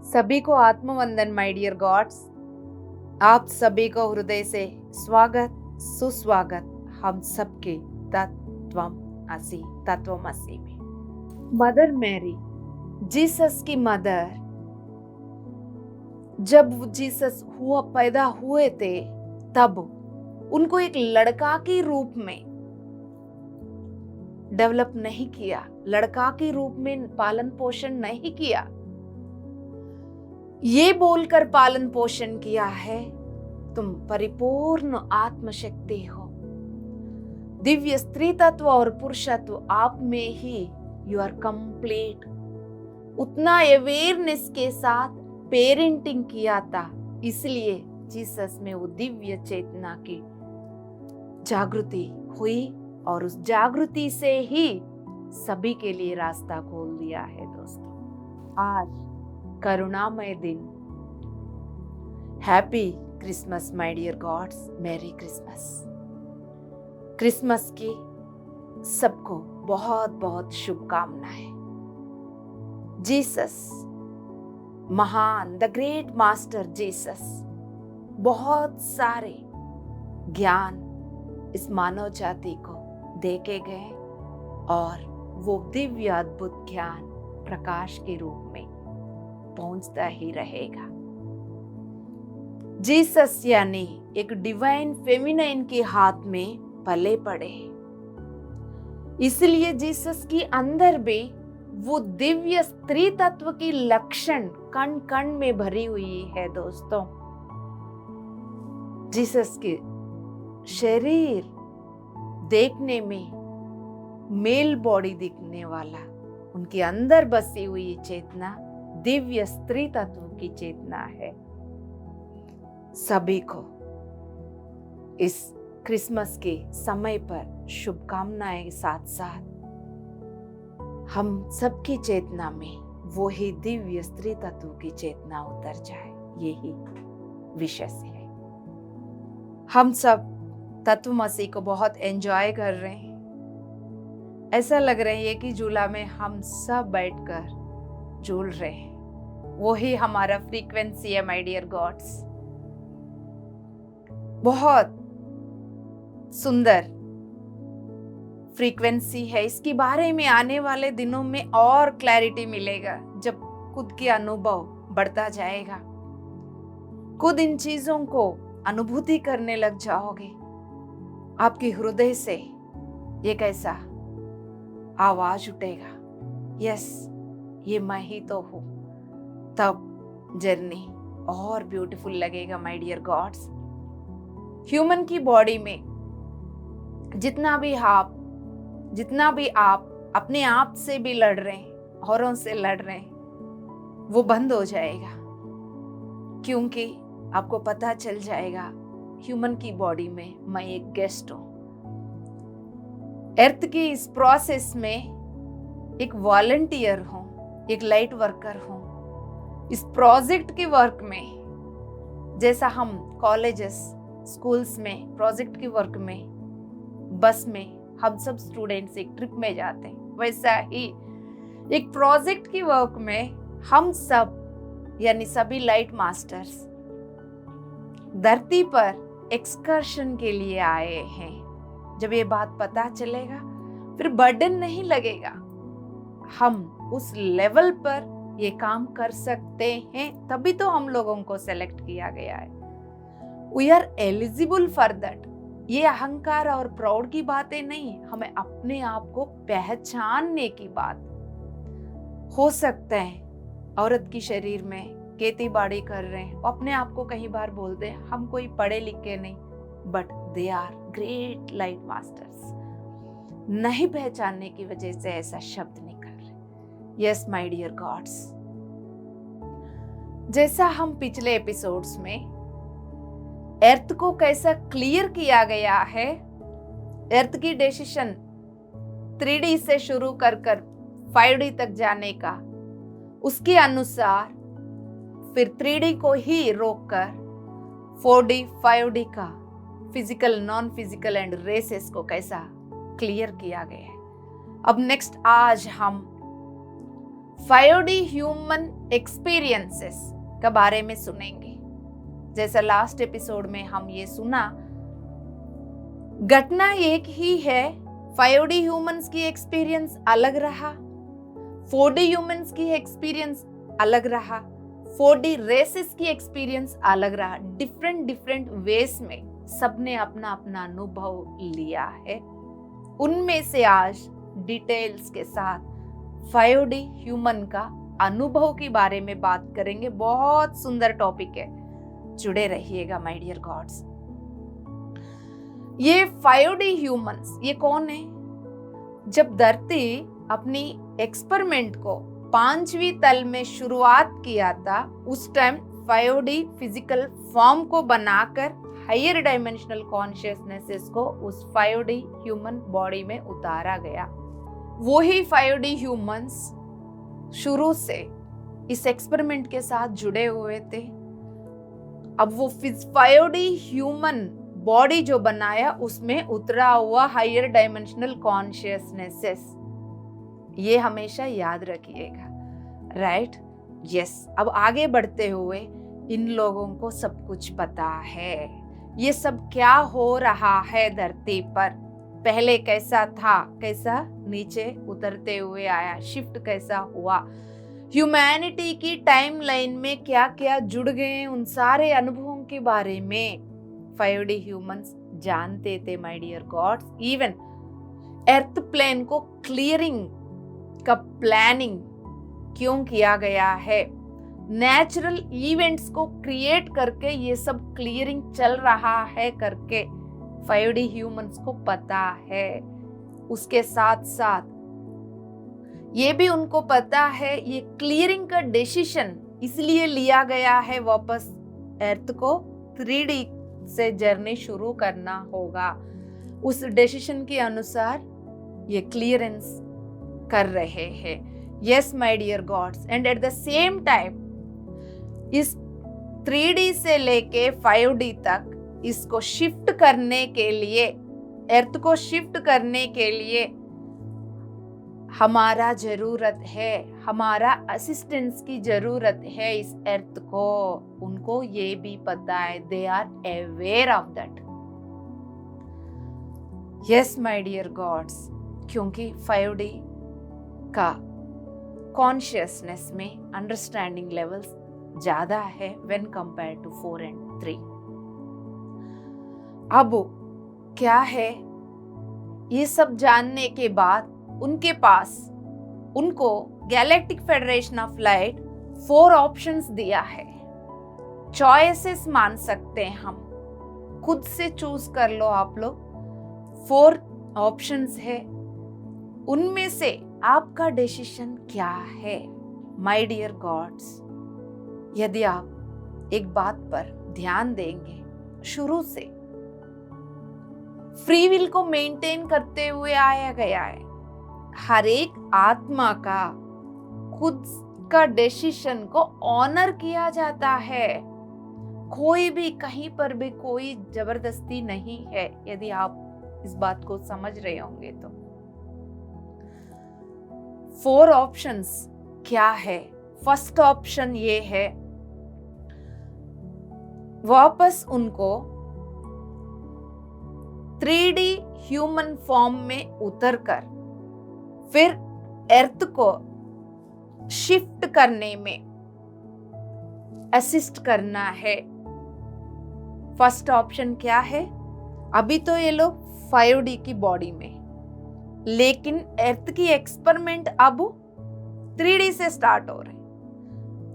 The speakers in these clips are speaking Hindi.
सभी को आत्मवंदन माय डियर गॉड्स। आप सभी को हृदय से स्वागत सुस्वागत हम सबके तत्वमसी में। मदर मैरी, जीसस की मदर, जब जीसस पैदा हुए थे तब उनको एक लड़का के रूप में डेवलप नहीं किया, लड़का के रूप में पालन पोषण नहीं किया। ये बोलकर पालन पोषण किया है, तुम परिपूर्ण आत्मशक्ति हो, दिव्य स्त्री तत्व और पुरुषत्व आप में ही, यू आर कंप्लीट। उतना अवेयरनेस के साथ पेरेंटिंग किया था, इसलिए जीसस में वो दिव्य चेतना की जागृति हुई और उस जागृति से ही सभी के लिए रास्ता खोल दिया है। दोस्तों, आज करुणामय दिन, happy Christmas my dear gods, merry Christmas. Christmas की सबको बहुत बहुत शुभकामनाएं। जीसस महान, द ग्रेट मास्टर जीसस बहुत सारे ज्ञान इस मानव जाति को दे के गए और वो दिव्य अद्भुत ज्ञान प्रकाश के रूप में पहुंचता ही रहेगा। जीसस यानी एक डिवाइन फेमिनाइन के हाथ में पले पड़े, इसलिए जीसस के अंदर भी वो दिव्य स्त्री तत्व की लक्षण कण कण में भरी हुई है। दोस्तों, जीसस के शरीर देखने में मेल बॉडी दिखने वाला, उनके अंदर बसी हुई चेतना दिव्य स्त्री तत्व की चेतना है। सभी को इस क्रिसमस के समय पर शुभकामनाएं साथ साथ हम सबकी चेतना में वो ही दिव्य स्त्री तत्व की चेतना उतर जाए, यही विषय से है। हम सब तत्वमसी को बहुत एंजॉय कर रहे हैं। ऐसा लग रहा है कि झूला में हम सब बैठकर झूल रहे हैं, वही हमारा फ्रीक्वेंसी है माय डियर गॉड्स। बहुत सुंदर फ्रीक्वेंसी है, इसके बारे में आने वाले दिनों में और क्लैरिटी मिलेगा जब खुद के अनुभव बढ़ता जाएगा, खुद इन चीजों को अनुभूति करने लग जाओगे। आपके हृदय से एक ऐसा आवाज उठेगा, यस ये मैं ही तो हूं। तब जर्नी और ब्यूटीफुल लगेगा माय डियर गॉड्स। ह्यूमन की बॉडी में जितना भी आप अपने आप से भी लड़ रहे हैं, औरों से लड़ रहे हैं, वो बंद हो जाएगा, क्योंकि आपको पता चल जाएगा ह्यूमन की बॉडी में मैं एक गेस्ट हूं। अर्थ की इस प्रोसेस में एक वॉलंटियर हूं, एक लाइट वर्कर हूं। इस प्रोजेक्ट के वर्क में, जैसा हम कॉलेजेस स्कूल्स में प्रोजेक्ट के वर्क में बस में हम सब स्टूडेंट्स एक ट्रिप में जाते हैं, वैसा ही एक प्रोजेक्ट की वर्क में हम सब यानी सभी लाइट मास्टर्स धरती पर एक्सकर्शन के लिए आए हैं। जब ये बात पता चलेगा फिर बर्डन नहीं लगेगा, हम उस लेवल पर ये काम कर सकते हैं, तभी तो हम लोगों को सेलेक्ट किया गया है। We are eligible for that. ये अहंकार और प्राउड की बातें नहीं, हमें अपने आप को पहचानने की बात। हो सकता है औरत की शरीर में खेती बाड़ी कर रहे हैं, अपने आप को कई बार बोलते हैं हम कोई पढ़े लिखे नहीं, but they are great light masters. नहीं पहचानने की वजह से ऐसा शब्द निकल रहे। यस माय डियर गॉड्स, जैसा हम पिछले एपिसोड्स में अर्थ को कैसा क्लियर किया गया है, अर्थ की डिसीजन 3D से शुरू कर 5D तक जाने का, उसके अनुसार फिर 3D को ही रोककर 4D 5D का physical, non physical and races को कैसा क्लियर किया गया है। अब नेक्स्ट आज हम 5D ह्यूमन एक्सपीरियंसेस के बारे में सुनेंगे। जैसा लास्ट एपिसोड में हम ये सुना, घटना एक ही है, 5D ह्यूमंस की एक्सपीरियंस अलग रहा, 4D ह्यूमंस की एक्सपीरियंस अलग रहा, 4D रेसेस की एक्सपीरियंस अलग रहा। डिफरेंट वेज में सबने अपना अपना अनुभव लिया है। उनमें से आज डिटेल्स के साथ 5D ह्यूमन का अनुभव के बारे में बात करेंगे। बहुत सुंदर टॉपिक है, जुड़े रहिएगा माय डियर गॉड्स। ये 5D ह्यूमंस ये कौन है? जब धरती अपनी एक्सपेरिमेंट को 5वीं तल में शुरुआत किया था, उस टाइम 5D फिजिकल फॉर्म को बनाकर हायर डायमेंशनल कॉन्शियसनेस को उस 5D ह्यूमन बॉडी में उतारा गया। वही 5D ह्यूमंस शुरू से इस एक्सपेरिमेंट के साथ जुड़े हुए थे। अब वो 5D ह्यूमन बॉडी जो बनाया, उसमें उतरा हुआ हायर डायमेंशनल कॉन्शियसनेसेस, ये हमेशा याद रखिएगा, राइट? यस। अब आगे बढ़ते हुए इन लोगों को सब कुछ पता है, ये सब क्या हो रहा है धरती पर, पहले कैसा था, कैसा नीचे उतरते हुए आया, शिफ्ट कैसा हुआ, ह्यूमैनिटी की टाइमलाइन में क्या क्या जुड़ गए, उन सारे अनुभवों के बारे में 5D ह्यूमंस जानते थे my dear gods. Even earth plane को क्लियरिंग का प्लानिंग क्यों किया गया है, नेचुरल इवेंट्स को क्रिएट करके ये सब क्लियरिंग चल रहा है करके 5D ह्यूमंस को पता है। उसके साथ साथ ये भी उनको पता है, ये क्लियरिंग का डिसीजन इसलिए लिया गया है, वापस अर्थ को 3D से जर्नी शुरू करना होगा। उस डिसीजन के अनुसार ये क्लियरेंस कर रहे हैं। Yes my dear gods, and at the same time इस 3D से लेके 5D तक इसको शिफ्ट करने के लिए, अर्थ को शिफ्ट करने के लिए हमारा जरूरत है, हमारा असिस्टेंस की जरूरत है इस अर्थ को। उनको ये भी पता है, they are aware of that. Yes my dear gods, क्योंकि 5D का कॉन्शियसनेस में अंडरस्टैंडिंग लेवल्स ज्यादा है व्हेन कंपेयर टू 4 and 3। अब क्या है, ये सब जानने के बाद उनके पास, उनको galactic federation of light 4 options दिया है। चॉइसेस मान सकते हैं हम, खुद से चूज कर लो आप लोग। 4 ऑप्शंस है, उनमें से आपका डिसीजन क्या है माय डियर गॉड्स? यदि आप एक बात पर ध्यान देंगे, शुरू से फ्री विल को मेंटेन करते हुए आया गया है। हर एक आत्मा का खुद का डिसीजन को ऑनर किया जाता है। कोई भी कहीं पर भी कोई जबरदस्ती नहीं है, यदि आप इस बात को समझ रहे होंगे तो। 4 ऑप्शंस क्या है? फर्स्ट ऑप्शन ये है, वापस उनको 3D ह्यूमन फॉर्म में उतरकर फिर अर्थ को शिफ्ट करने में असिस्ट करना है। फर्स्ट ऑप्शन क्या है? अभी तो ये लोग 5D की बॉडी में, लेकिन अर्थ की एक्सपेरिमेंट अब 3D से स्टार्ट हो रहे।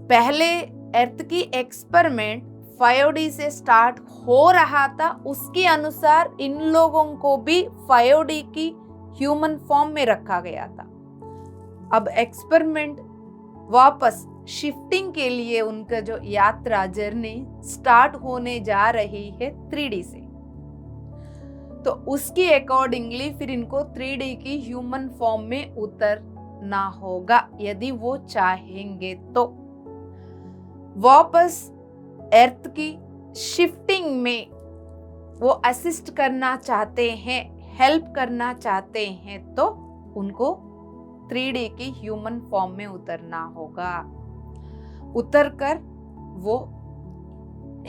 पहले अर्थ की एक्सपेरिमेंट 5D से स्टार्ट हो रहा था, उसके अनुसार इन लोगों को भी 5D की ह्यूमन फॉर्म में रखा गया था। अब एक्सपेरिमेंट वापस शिफ्टिंग के लिए उनका जो यात्रा जर्नी स्टार्ट होने जा रही है 3D से, तो उसके अकॉर्डिंगली फिर इनको 3D की ह्यूमन फॉर्म में उतरना होगा यदि वो चाहेंगे तो। वापस अर्थ की शिफ्टिंग में वो असिस्ट करना चाहते हैं, हेल्प करना चाहते हैं, तो उनको 3D की ह्यूमन फॉर्म में उतरना होगा। उतरकर वो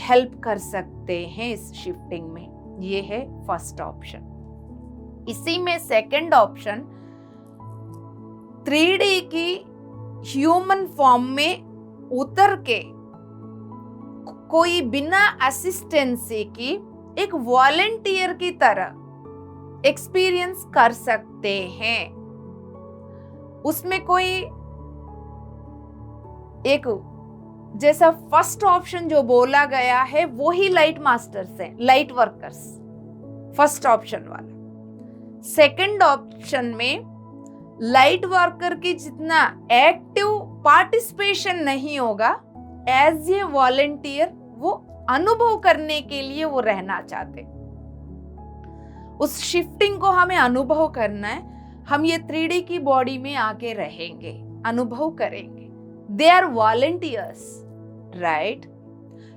हेल्प कर सकते हैं इस शिफ्टिंग में। ये है फर्स्ट ऑप्शन। इसी में सेकंड ऑप्शन 3D की ह्यूमन फॉर्म में उतर के कोई बिना असिस्टेंसी की एक वॉलंटियर की तरह एक्सपीरियंस कर सकते हैं। उसमें कोई एक जैसा फर्स्ट ऑप्शन जो बोला गया है वो ही लाइट मास्टर्स हैं, लाइट वर्कर्स, फर्स्ट ऑप्शन वाला। सेकंड ऑप्शन में लाइट वर्कर की जितना एक्टिव पार्टिसिपेशन नहीं होगा, एज ए वॉलंटियर वो अनुभव करने के लिए वो रहना चाहते। उस शिफ्टिंग को हमें अनुभव करना है। हम ये 3D की बॉडी में आके रहेंगे, अनुभव करेंगे। They are volunteers, right?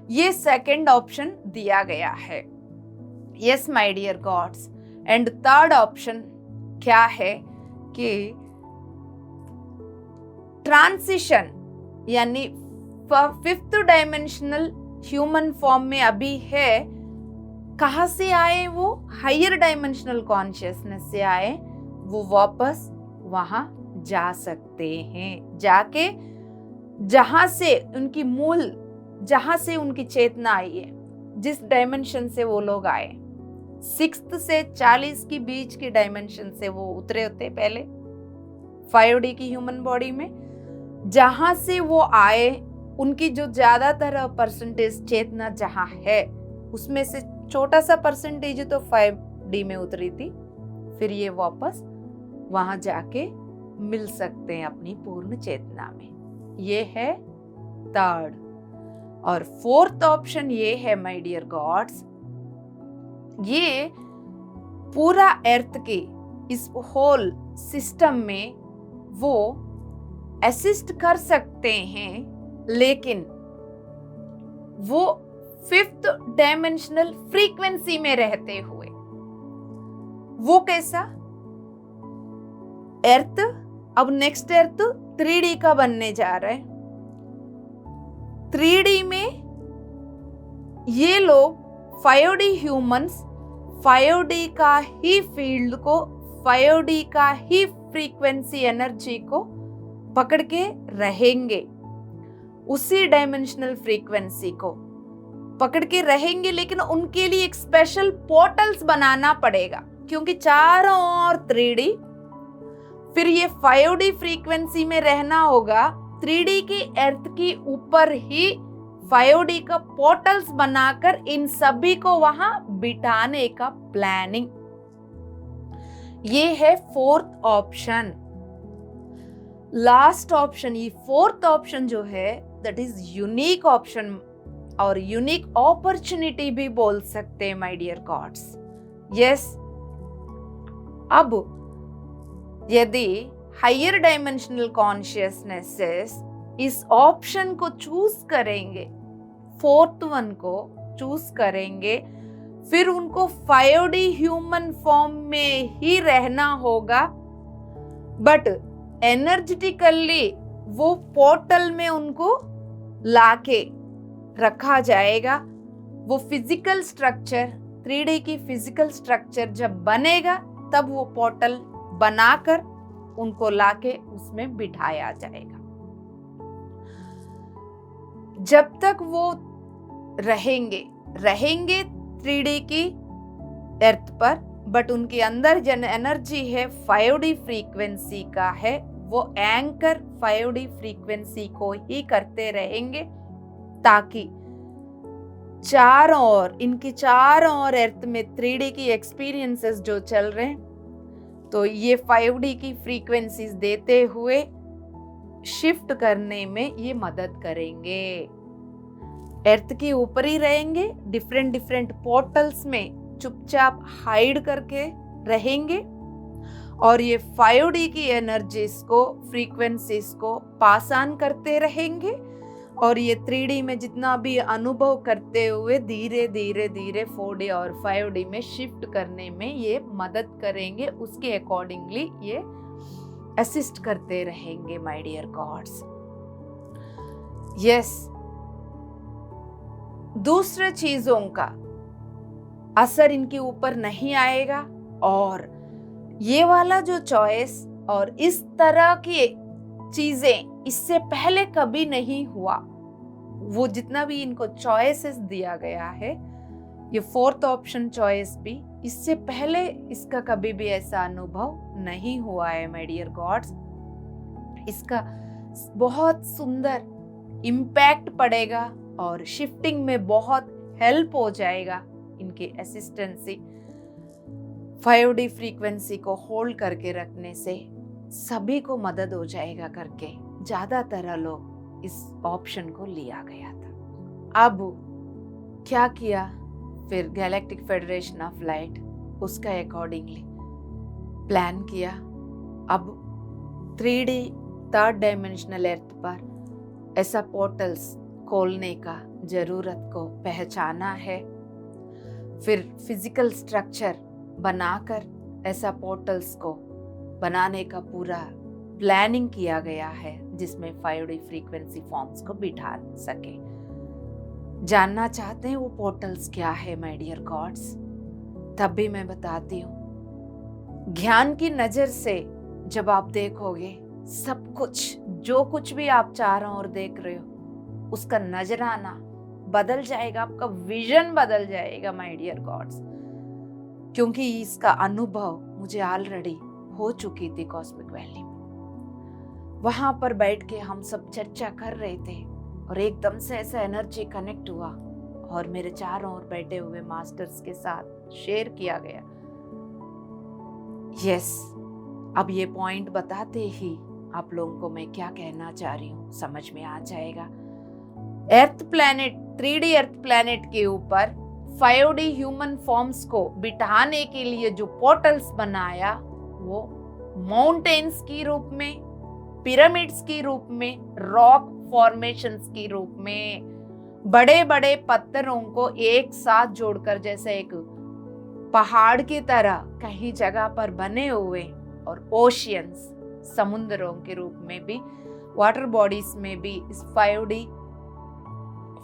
ये सेकंड ऑप्शन दिया गया है। Yes my dear gods. And third option क्या है कि ट्रांसिशन, यानी फिफ्थ डायमेंशनल ह्यूमन फॉर्म में अभी है। कहां से आए वो? हायर डायमेंशनल कॉन्शियसनेस से आए। वो वापस वहां जा सकते हैं, जाके जहां से उनकी मूल, जहां से उनकी चेतना आई है, जिस डायमेंशन से वो लोग आए, 6th से 40 की बीच की डायमेंशन से वो उतरे होते पहले 5D की ह्यूमन बॉडी में। जहां से वो आए, उनकी जो ज्यादातर परसेंटेज चेतना जहां है, उसमें से छोटा सा परसेंटेज तो 5D में उतरी थी। फिर ये वापस वहां जाके मिल सकते हैं अपनी पूर्ण चेतना में। ये है थर्ड। और फोर्थ ऑप्शन ये है माय डियर गॉड्स, ये पूरा अर्थ के इस होल सिस्टम में वो असिस्ट कर सकते हैं, लेकिन वो 5th डायमेंशनल फ्रीक्वेंसी में रहते हुए। वो कैसा? अर्थ, अब नेक्स्ट अर्थ 3D का बनने जा रहा है। 3D में ये लोग 5D ह्यूमंस 5D का ही फील्ड को, 5D का ही फ्रीक्वेंसी एनर्जी को पकड़ के रहेंगे, उसी डायमेंशनल फ्रीक्वेंसी को पकड़ के रहेंगे। लेकिन उनके लिए एक स्पेशल पोर्टल्स बनाना पड़ेगा, क्योंकि चारों ओर 3D, फिर ये 5D फ्रीक्वेंसी में रहना होगा। 3D की अर्थ की ऊपर ही 5D का पोर्टल्स बनाकर इन सभी को वहां बिठाने का प्लानिंग। ये है फोर्थ ऑप्शन। लास्ट ऑप्शन, ये फोर्थ ऑप्शन जो है, दैट इज यूनिक ऑप्शन और यूनिक अपॉर्चुनिटी भी बोल सकते हैं माय डियर गॉड्स। यस, अब यदि हायर डायमेंशनल कॉन्शियसनेसेस इस ऑप्शन को चूज करेंगे, फोर्थ वन को चूज करेंगे, फिर उनको 5D ह्यूमन फॉर्म में ही रहना होगा, बट एनर्जेटिकली वो पोर्टल में उनको लाके रखा जाएगा। वो फिजिकल स्ट्रक्चर, 3D की फिजिकल स्ट्रक्चर जब बनेगा, तब वो पोर्टल बनाकर उनको लाके उसमें बिठाया जाएगा। जब तक वो रहेंगे 3D की अर्थ पर, बट उनके अंदर जन एनर्जी है 5D फ्रीक्वेंसी का है, वो एंकर 5D फ्रीक्वेंसी को ही करते रहेंगे, ताकि चारों ओर, इनके चारों ओर अर्थ में 3D की एक्सपीरियंसेस जो चल रहे हैं, तो ये 5D की फ्रीक्वेंसीज देते हुए शिफ्ट करने में ये मदद करेंगे। अर्थ के ऊपर ही रहेंगे, डिफरेंट पोर्टल्स में चुपचाप हाइड करके रहेंगे, और ये 5D की एनर्जीज को, फ्रीक्वेंसीज को पास ऑन करते रहेंगे, और ये 3D में जितना भी अनुभव करते हुए धीरे धीरे 4D और 5D में शिफ्ट करने में ये मदद करेंगे। उसके अकॉर्डिंगली ये असिस्ट करते रहेंगे माय डियर गॉड्स। यस, दूसरे चीजों का असर इनके ऊपर नहीं आएगा, और ये वाला जो चॉइस और इस तरह की चीजें इससे पहले कभी नहीं हुआ। वो जितना भी इनको चॉइसेस दिया गया है, ये फोर्थ ऑप्शन चॉइस भी, इससे पहले इसका कभी भी ऐसा अनुभव नहीं हुआ है माय डियर गॉड्स। इसका बहुत सुंदर इम्पैक्ट पड़ेगा और शिफ्टिंग में बहुत हेल्प हो जाएगा इनके असिस्टेंसी। 5D फ्रीक्वेंसी को होल्ड करके रखने से सभी को मदद हो जाएगा करके ज्यादातर लोग इस ऑप्शन को लिया गया था। अब क्या किया फिर गैलेक्टिक फेडरेशन ऑफ लाइट, उसका अकॉर्डिंगली प्लान किया। अब 3D थर्ड डायमेंशनल अर्थ पर ऐसा पोर्टल्स खोलने का जरूरत को पहचाना है। फिर फिजिकल स्ट्रक्चर बनाकर ऐसा पोर्टल्स को बनाने का पूरा प्लानिंग किया गया है, जिसमें 5D फ्रीक्वेंसी फॉर्म्स को बिठा सके। जानना चाहते हैं वो पोर्टल्स क्या है माय डियर गॉड्स? तब भी मैं बताती हूँ। ज्ञान की नजर से जब आप देखोगे, सब कुछ जो कुछ भी आप चारों ओर देख रहे हो, उसका नजराना बदल जाएगा, आपका विजन बदल जाएगा माय डियर गॉड्स। क्योंकि इसका अनुभव मुझे ऑलरेडी हो चुकी थी कॉस्मिक वैली में। वहां पर बैठ के हम सब चर्चा कर रहे थे और एकदम से ऐसा एनर्जी कनेक्ट हुआ और मेरे चारों ओर बैठे हुए मास्टर्स के साथ शेयर किया गया। यस, अब ये पॉइंट बताते ही आप लोगों को मैं क्या कहना चाह रही हूँ समझ में आ जाएगा। अर्थ प्लैनेट, 3D अर्थ प्लैनेट के ऊपर 5D ह्यूमन फॉर्म्स को बिठाने के लिए जो पोर्टल्स बनाया, वो माउंटेन्स की रूप में, पिरामिड्स की रूप में, रॉक फॉर्मेशंस की रूप में, बड़े बड़े पत्थरों को एक साथ जोड़कर जैसे एक पहाड़ की तरह कहीं जगह पर बने हुए, और ओशियंस, समुद्रों के रूप में भी, वाटर बॉडीज में भी इस 5D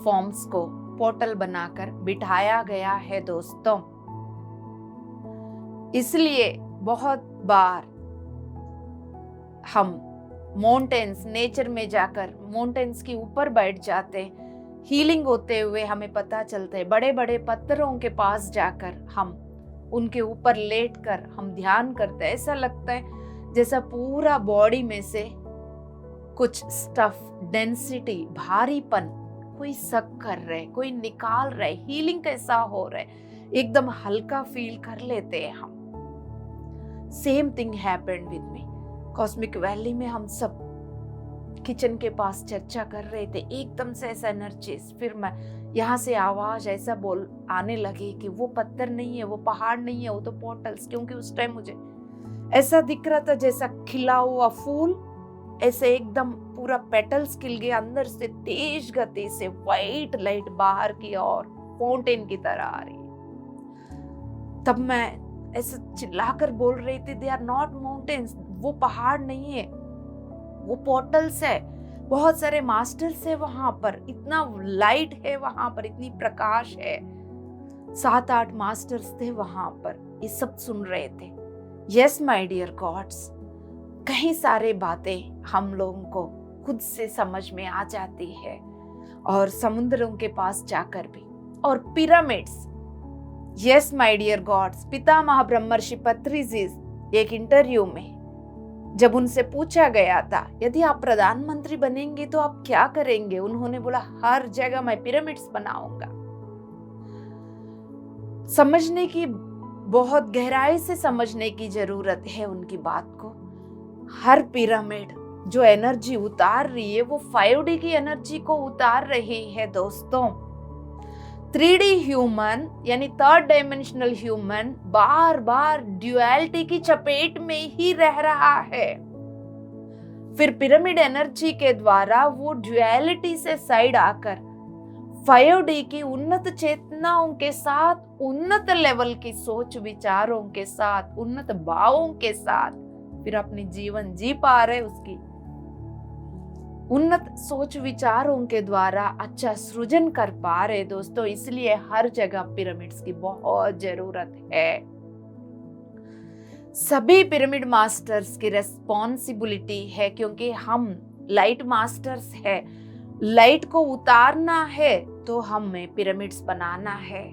फॉर्म्स को पोर्टल बनाकर बिठाया गया है दोस्तों। इसलिए बहुत बार हम माउंटेन्स, नेचर में जाकर माउंटेन्स के ऊपर बैठ जाते, हीलिंग होते हुए हमें पता चलता है। बड़े बड़े पत्थरों के पास जाकर हम उनके ऊपर लेटकर हम ध्यान करते हैं, ऐसा लगता है जैसा पूरा बॉडी में से कुछ स्टफ, डेंसिटी, भारीपन कोई सक कर रहे, कोई निकाल रहे, हीलिंग कैसा हो रहा है, एकदम हल्का फील कर लेते हैं हम। Same thing happened with me. Cosmic valley में हम सब किचन के पास चर्चा कर रहे थे, एकदम से ऐसा एनर्जीज, फिर मैं यहाँ से आवाज ऐसा बोल आने लगी कि वो पत्थर नहीं है, वो पहाड़ नहीं है, वो तो पोर्टल्स। क्योंकि उस टाइम मुझे ऐसा दिख रहा था जैसा खिला हुआ फूल, ऐसे एकदम पूरा पेटल्स खिल गए, अंदर से तेज गति से व्हाइट लाइट बाहर की ओर फाउंटेन की तरह आ रही है। तब मैं ऐसे चिल्लाकर बोल रही थी, दे आर नॉट माउंटेन्स, वो पहाड़ नहीं है, वो पोर्टल्स है। बहुत सारे मास्टर्स है वहां पर, इतना लाइट है वहां पर, इतनी प्रकाश है। 7-8 मास्टर्स थे वहां पर, ये सब सुन रहे थे। यस माय डियर गॉड्स, कई सारे बातें हम लोगों को खुद से समझ में आ जाती है, और समुद्रों के पास जाकर भी, और pyramids. Yes my dear gods, पितामह ब्रह्मर्षि पत्री जी एक इंटरव्यू में जब उनसे पूछा गया था, यदि आप प्रधानमंत्री बनेंगे तो आप क्या करेंगे, उन्होंने बोला, हर जगह मैं पिरामिड्स बनाऊंगा। समझने की, बहुत गहराई से समझने की जरूरत है उनकी बात को। हर पिरामिड जो एनर्जी उतार रही है, वो 5D की एनर्जी को उतार रही है दोस्तों। 3D ह्यूमन यानी थर्ड डायमेंशनल ह्यूमन बार बार ड्युअलिटी की चपेट में ही रह रहा है। फिर पिरामिड एनर्जी के द्वारा वो ड्युअलिटी से साइड आकर 5D की उन्नत चेतनाओं के साथ, उन्नत लेवल की सोच विचारों के साथ, उन्नत भावों के साथ फिर अपनी जीवन जी पा रहे, उसकी उन्नत सोच विचारों के द्वारा अच्छा सृजन कर पा रहे दोस्तों। इसलिए हर जगह पिरामिड्स की बहुत जरूरत है। सभी पिरामिड मास्टर्स की रेस्पॉन्सिबिलिटी है, क्योंकि हम लाइट मास्टर्स है। लाइट को उतारना है तो हमें पिरामिड्स बनाना है,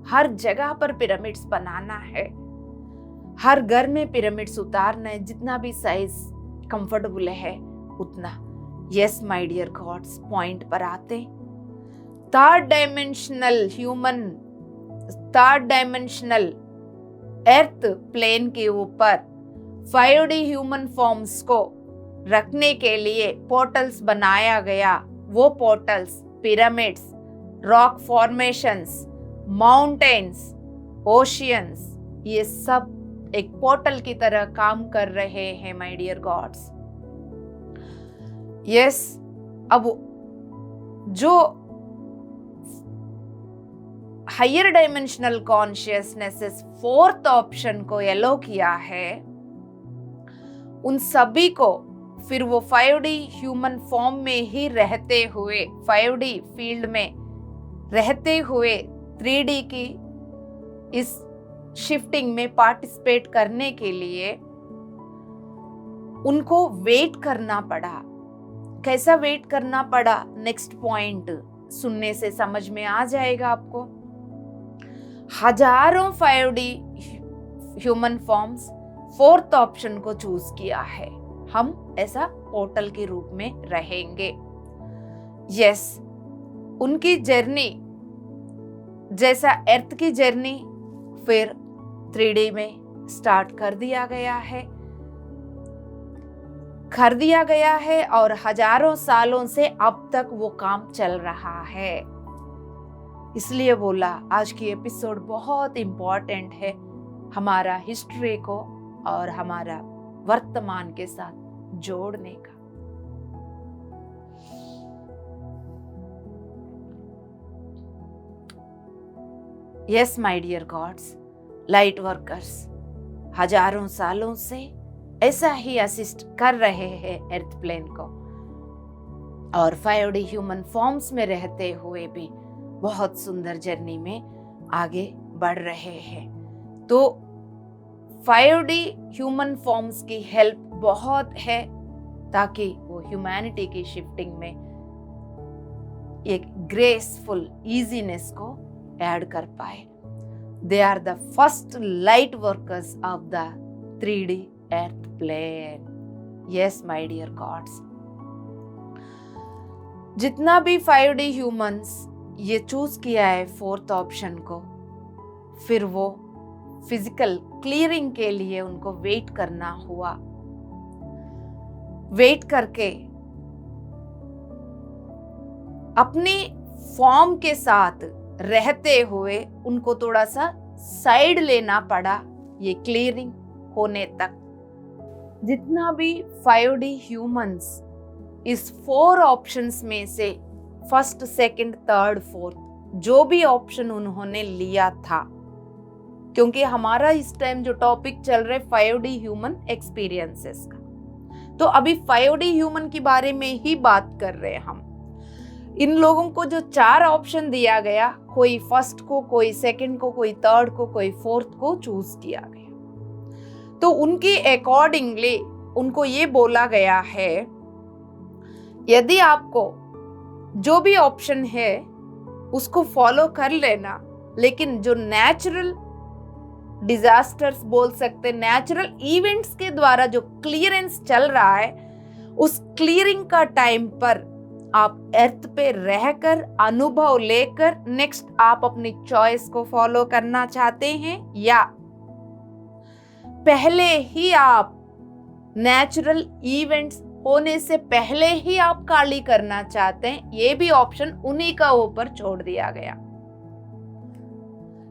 हर जगह पर पिरामिड्स बनाना है, हर घर में पिरामिड्स उतारना है, जितना भी साइज कंफर्टेबल है उतना। Yes my dear gods, point पर आते। थर्ड डायमेंशनल अर्थ प्लेन के ऊपर 5D ह्यूमन फॉर्म्स को रखने के लिए पोर्टल्स बनाया गया। वो portals pyramids, rock formations, mountains, oceans, ये सब एक पोर्टल की तरह काम कर रहे हैं माय डियर गॉड्स। यस, अब जो higher dimensional consciousness fourth option को एलो किया है, उन सभी को फिर वो 5D ह्यूमन फॉर्म में ही रहते हुए, 5D फील्ड में रहते हुए 3D की इस शिफ्टिंग में पार्टिसिपेट करने के लिए उनको वेट करना पड़ा। कैसा वेट करना पड़ा, नेक्स्ट पॉइंट सुनने से समझ में आ जाएगा आपको। हजारों 5D human forms fourth option को चूज किया है, हम ऐसा पोर्टल के रूप में रहेंगे। यस, उनकी जर्नी जैसा अर्थ की जर्नी फिर 3D में स्टार्ट कर दिया गया है और हजारों सालों से अब तक वो काम चल रहा है। इसलिए बोला आज की एपिसोड बहुत इंपॉर्टेंट है, हमारा हिस्ट्री को और हमारा वर्तमान के साथ जोड़ने का। Yes my dear gods, light workers हजारों सालों से ऐसा ही असिस्ट कर रहे हैं अर्थ प्लेन को, और 5D ह्यूमन फॉर्म्स में रहते हुए भी बहुत सुंदर जर्नी में आगे बढ़ रहे हैं। तो 5D ह्यूमन फॉर्म्स की हेल्प बहुत है ताकि वो ह्यूमैनिटी की शिफ्टिंग में एक ग्रेसफुल इजीनेस को ऐड कर पाए। They are the first light workers of the 3D earth plane. Yes my dear gods, जितना भी 5D ह्यूमंस ये चूज किया है फोर्थ ऑप्शन को, फिर वो फिजिकल क्लियरिंग के लिए उनको वेट करना हुआ। वेट करके अपनी फॉर्म के साथ रहते हुए उनको थोड़ा सा साइड लेना पड़ा ये क्लियरिंग होने तक। जितना भी 5D ह्यूमंस इस 4 ऑप्शंस में से फर्स्ट, सेकंड, थर्ड, फोर्थ जो भी ऑप्शन उन्होंने लिया था, क्योंकि हमारा इस टाइम जो टॉपिक चल रहा है 5D ह्यूमन एक्सपीरियंसेस का, तो अभी 5D ह्यूमन के बारे में ही बात कर रहे हैं हम। इन लोगों को जो 4 ऑप्शन दिया गया, कोई फर्स्ट को, कोई सेकंड को, कोई थर्ड को, कोई फोर्थ को चूज किया गया, तो उनके अकॉर्डिंगली उनको ये बोला गया है यदि आपको जो भी ऑप्शन है उसको फॉलो कर लेना, लेकिन जो नेचुरल डिजास्टर्स बोल सकते, नेचुरल इवेंट्स के द्वारा जो क्लियरेंस चल रहा है, उस क्लियरिंग का टाइम पर आप अर्थ पे रहकर अनुभव लेकर नेक्स्ट आप अपनी चॉइस को फॉलो करना चाहते हैं, या पहले ही आप नेचुरल इवेंट्स होने से पहले ही आप खाली करना चाहते हैं। ये भी ऑप्शन उन्हीं का ऊपर छोड़ दिया गया,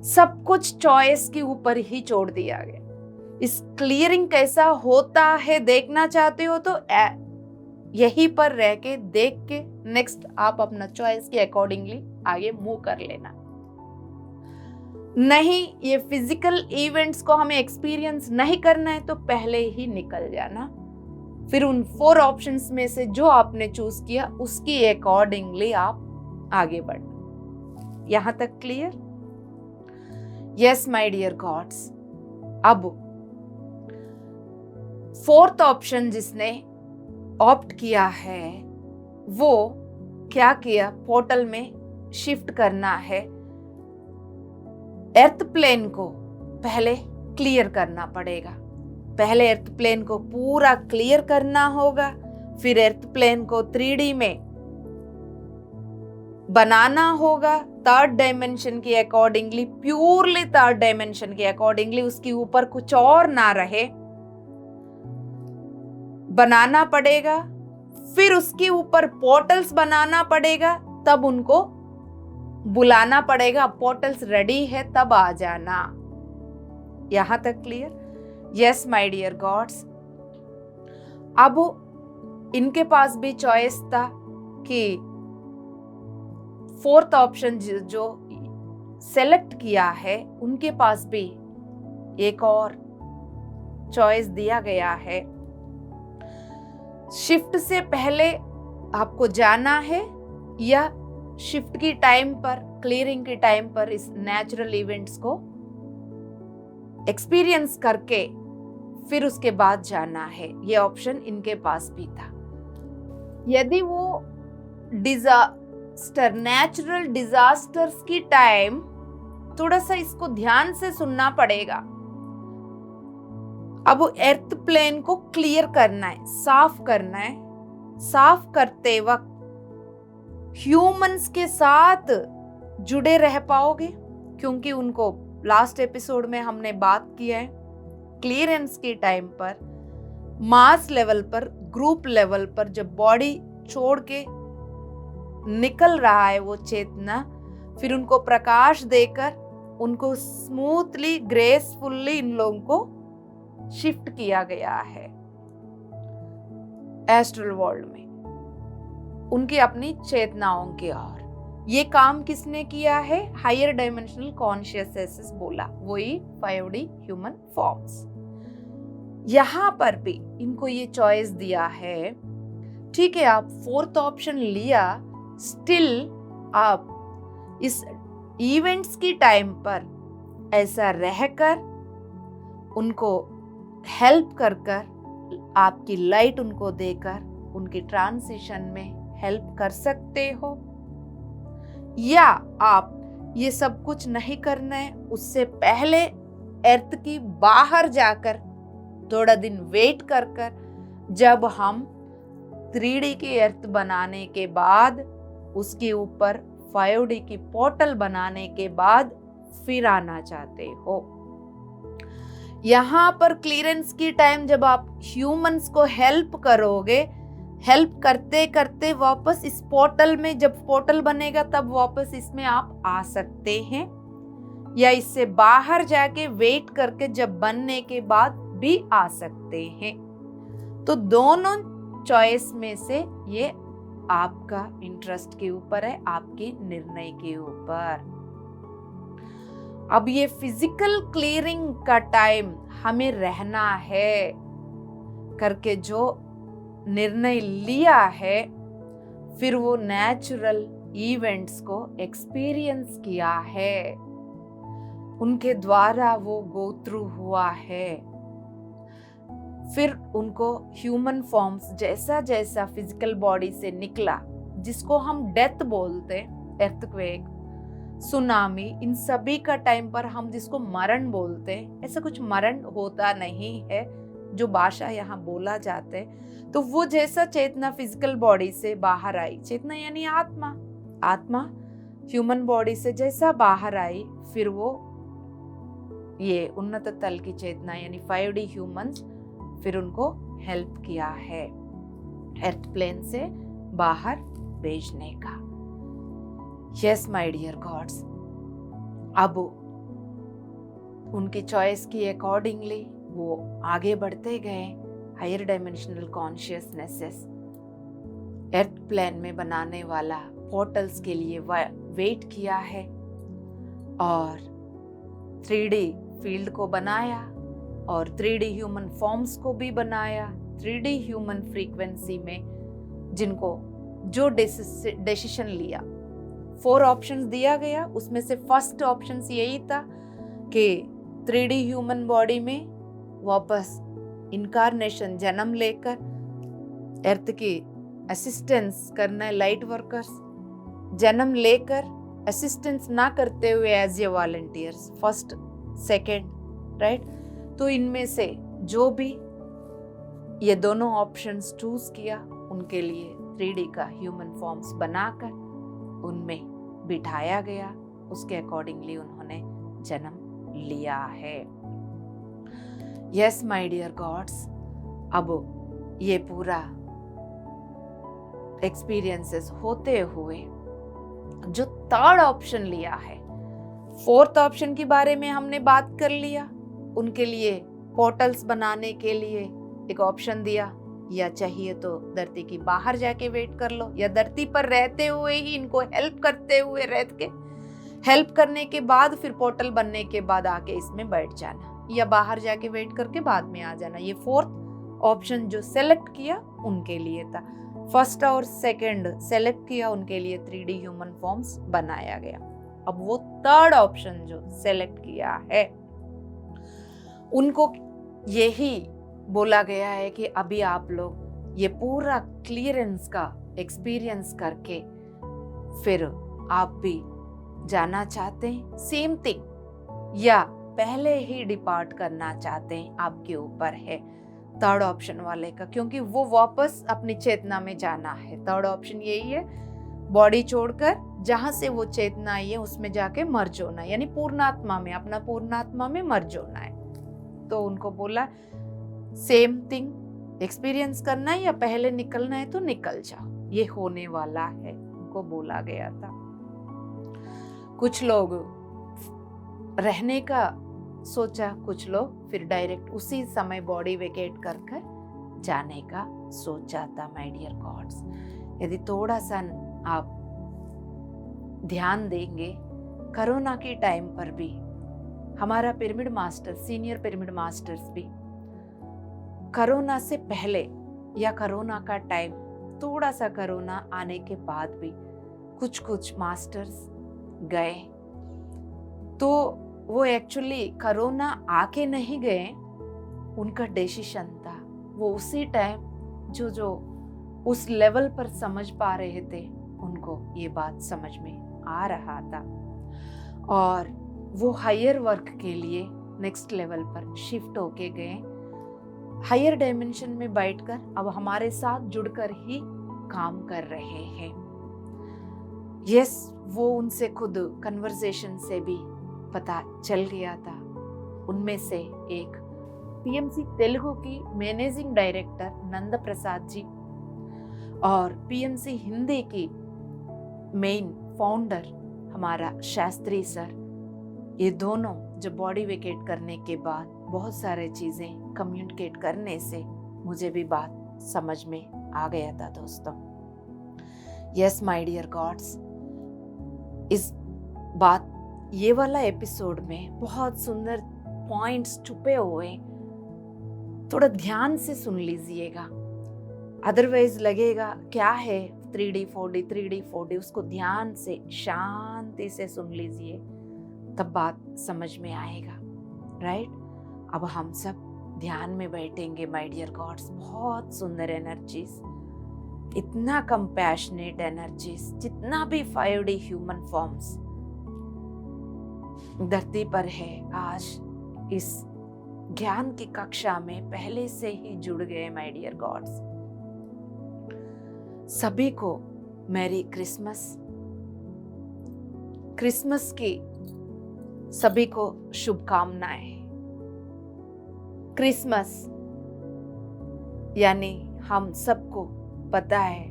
सब कुछ चॉइस के ऊपर ही छोड़ दिया गया। इस क्लियरिंग कैसा होता है देखना चाहते हो तो यहीं पर रह के देख के नेक्स्ट आप अपना चॉइस के अकॉर्डिंगली आगे मूव कर लेना। नहीं, ये फिजिकल इवेंट्स को हमें एक्सपीरियंस नहीं करना है तो पहले ही निकल जाना। फिर उन 4 ऑप्शंस में से जो आपने चूज किया उसकी अकॉर्डिंगली आप आगे बढ़ना। यहां तक clear? Yes my dear gods. अब 4th ऑप्शन जिसने ऑप्ट किया है वो क्या किया, पोर्टल में शिफ्ट करना है। अर्थ प्लेन को पहले क्लियर करना पड़ेगा। पहले अर्थ प्लेन को पूरा क्लियर करना होगा, फिर अर्थ प्लेन को 3D में बनाना होगा, 3rd डायमेंशन के अकॉर्डिंगली, प्योरली 3rd डायमेंशन के अकॉर्डिंगली, उसके ऊपर कुछ और ना रहे, बनाना पड़ेगा। फिर उसके ऊपर पोर्टल्स बनाना पड़ेगा, तब उनको बुलाना पड़ेगा, पोर्टल्स रेडी है तब आ जाना। यहां तक clear? Yes my dear gods. अब इनके पास भी चॉइस था कि 4th ऑप्शन जो सेलेक्ट किया है उनके पास भी एक और चॉइस दिया गया है। शिफ्ट से पहले आपको जाना है या शिफ्ट की टाइम पर, क्लियरिंग की टाइम पर इस नेचुरल इवेंट्स को एक्सपीरियंस करके फिर उसके बाद जाना है। ये ऑप्शन इनके पास भी था। यदि वो डिजास्टर, नेचुरल डिजास्टर्स की टाइम, थोड़ा सा इसको ध्यान से सुनना पड़ेगा। अब अर्थ प्लेन को क्लियर करना है, साफ करना है। साफ करते वक्त ह्यूमंस के साथ जुड़े रह पाओगे, क्योंकि उनको लास्ट एपिसोड में हमने बात किया है क्लियरेंस के टाइम पर, मास लेवल पर, ग्रुप लेवल पर जब बॉडी छोड़ के निकल रहा है वो चेतना, फिर उनको प्रकाश देकर उनको स्मूथली, ग्रेसफुल्ली इन लोगों को शिफ्ट किया गया है एस्ट्रल वर्ल्ड में, उनकी अपनी चेतनाओं की ओर। ये काम किसने किया है? हायर डायमेंशनल कॉन्शियसनेस बोला, वही 5D ह्यूमन फॉर्म्स। यहां पर भी इनको ये चॉइस दिया है, ठीक है आप 4th ऑप्शन लिया, स्टिल आप इस इवेंट्स की टाइम पर ऐसा रहकर उनको हेल्प कर आपकी लाइट उनको देकर उनकी ट्रांजिशन में हेल्प कर सकते हो, या आप ये सब कुछ नहीं करना है, उससे पहले अर्थ की बाहर जाकर थोड़ा दिन वेट कर जब हम 3D की अर्थ बनाने के बाद, उसके ऊपर 5D की पोर्टल बनाने के बाद फिर आना चाहते हो। यहां पर क्लियरेंस की टाइम जब आप ह्यूमंस को हेल्प करोगे, हेल्प करते करते वापस इस पोर्टल में, जब पोर्टल बनेगा तब वापस इसमें आप आ सकते हैं, या इससे बाहर जाके वेट करके जब बनने के बाद भी आ सकते हैं। तो दोनों चॉइस में से ये आपका इंटरेस्ट के ऊपर है, आपके निर्णय के ऊपर। अब ये फिजिकल क्लियरिंग का टाइम हमें रहना है करके जो निर्णय लिया है, फिर वो नेचुरल इवेंट्स को एक्सपीरियंस किया है, उनके द्वारा वो गो थ्रू हुआ है, फिर उनको ह्यूमन फॉर्म्स जैसा जैसा फिजिकल बॉडी से निकला, जिसको हम डेथ बोलते, अर्थक्वेक, सुनामी, इन सभी का टाइम पर हम जिसको मरण बोलते हैं, ऐसा कुछ मरण होता नहीं है जो भाषा यहाँ बोला जाते, तो वो जैसा चेतना फिजिकल बॉडी से बाहर आई, चेतना यानी आत्मा, आत्मा ह्यूमन बॉडी से जैसा बाहर आई, फिर वो ये उन्नत तल की चेतना यानी 5D ह्यूमंस, फिर उनको हेल्प किया है अर्थ प्लेन से बाहर भेजने का। Yes my dear gods. अब उनकी चॉइस की अकॉर्डिंगली वो आगे बढ़ते गए। Higher dimensional consciousnesses earth plane में बनाने वाला पोर्टल्स के लिए वेट किया है, और 3D फील्ड को बनाया और 3D ह्यूमन फॉर्म्स को भी बनाया 3D ह्यूमन फ्रीक्वेंसी में, जिनको जो डिसीजन लिया 4 ऑप्शंस दिया गया, उसमें से फर्स्ट ऑप्शन यही था कि 3D ह्यूमन बॉडी में वापस इनकारनेशन जन्म लेकर अर्थ की असिस्टेंस करना है, लाइट वर्कर्स जन्म लेकर असिस्टेंस ना करते हुए as a volunteers, first second, right. तो इनमें से जो भी ये दोनों ऑप्शंस चूज किया, उनके लिए 3D का ह्यूमन फॉर्म्स बनाकर उनमें बिठाया गया, उसके अकॉर्डिंगली उन्होंने जन्म लिया है। यस माय डियर गॉड्स, अब ये पूरा एक्सपीरियंसेस होते हुए जो थर्ड ऑप्शन लिया है, फोर्थ ऑप्शन के बारे में हमने बात कर लिया, उनके लिए पोर्टल्स बनाने के लिए एक ऑप्शन दिया, या चाहिए तो धरती की बाहर जाके वेट कर लो, या धरती पर रहते हुए ही इनको हेल्प करते हुए रह के हेल्प करने के बाद फिर पोर्टल बनने के बाद आके इसमें बैठ जाना, या बाहर जाके वेट करके बाद में आ जाना। ये फोर्थ ऑप्शन जो सेलेक्ट किया उनके लिए था। फर्स्ट और सेकंड सेलेक्ट किया, उनके लिए 3D ह्यूमन फॉर्म्स बनाया गया। अब वो थर्ड ऑप्शन जो सेलेक्ट किया है, उनको यही बोला गया है कि अभी आप लोग ये पूरा क्लियरेंस का एक्सपीरियंस करके फिर आप भी जाना चाहते हैं सेम थिंग, या पहले ही डिपार्ट करना चाहते हैं, आपके ऊपर है थर्ड ऑप्शन वाले का, क्योंकि वो वापस अपनी चेतना में जाना है। थर्ड ऑप्शन यही है, बॉडी छोड़कर जहां से वो चेतना आई है उसमें जाके मर्ज होना है, यानी पूर्णात्मा में, अपना पूर्णात्मा में मर्ज होना है। तो उनको बोला सेम थिंग एक्सपीरियंस करना है, या पहले निकलना है तो निकल जाओ, ये होने वाला है, उनको बोला गया था। कुछ लोग रहने का सोचा, कुछ लोग फिर डायरेक्ट उसी समय बॉडी वेकेट कर जाने का सोचा था। माय डियर गॉड्स, यदि थोड़ा सा आप ध्यान देंगे, कोरोना के टाइम पर भी हमारा pyramid master, senior pyramid masters भी कोरोना से पहले या कोरोना का टाइम, थोड़ा सा कोरोना आने के बाद भी कुछ मास्टर्स गए, तो वो एक्चुअली कोरोना आके नहीं गए, उनका डिसीजन था। वो उसी टाइम जो उस लेवल पर समझ पा रहे थे, उनको ये बात समझ में आ रहा था, और वो हायर वर्क के लिए नेक्स्ट लेवल पर शिफ्ट होके गए, हायर डायमेंशन में बैठकर अब हमारे साथ जुड़कर ही काम कर रहे हैं। यस, वो उनसे खुद कन्वर्सेशन से भी पता चल गया था। उनमें से एक पीएमसी तेलुगु की मैनेजिंग डायरेक्टर नंद प्रसाद जी और पीएमसी हिंदी की मेन फाउंडर हमारा शास्त्री सर, ये दोनों जब बॉडी वेकेट करने के बाद बहुत सारे चीजें कम्युनिकेट करने से मुझे भी बात समझ में आ गया था दोस्तों। यस माय डियर गॉड्स, इस बात ये वाला एपिसोड में बहुत सुंदर पॉइंट्स छुपे हुए, थोड़ा ध्यान से सुन लीजिएगा, अदरवाइज लगेगा क्या है 3D 4D, उसको ध्यान से शांति से सुन लीजिए, तब बात समझ में आएगा, राइट। अब हम सब ध्यान में बैठेंगे माय डियर गॉड्स। बहुत सुंदर एनर्जीज, इतना कंपैशनेट एनर्जीज, जितना भी 5D ह्यूमन फॉर्म्स धरती पर है आज इस ज्ञान की कक्षा में पहले से ही जुड़ गए माय डियर गॉड्स। सभी को मैरी क्रिसमस। क्रिसमस की सभी को शुभकामनाएं। क्रिसमस यानी हम सबको पता है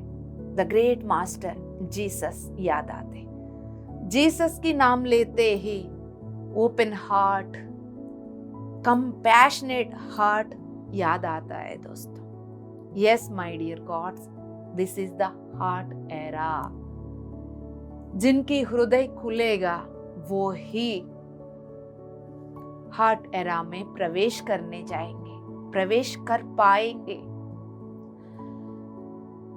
द ग्रेट मास्टर जीसस याद आते। जीसस की नाम लेते ही ओपन हार्ट, कंपैशनेट हार्ट याद आता है दोस्तों। Yes my dear gods, this is the heart era. जिनकी हृदय खुलेगा वो ही हार्ट एरा में प्रवेश करने जाएंगे, प्रवेश कर पाएंगे।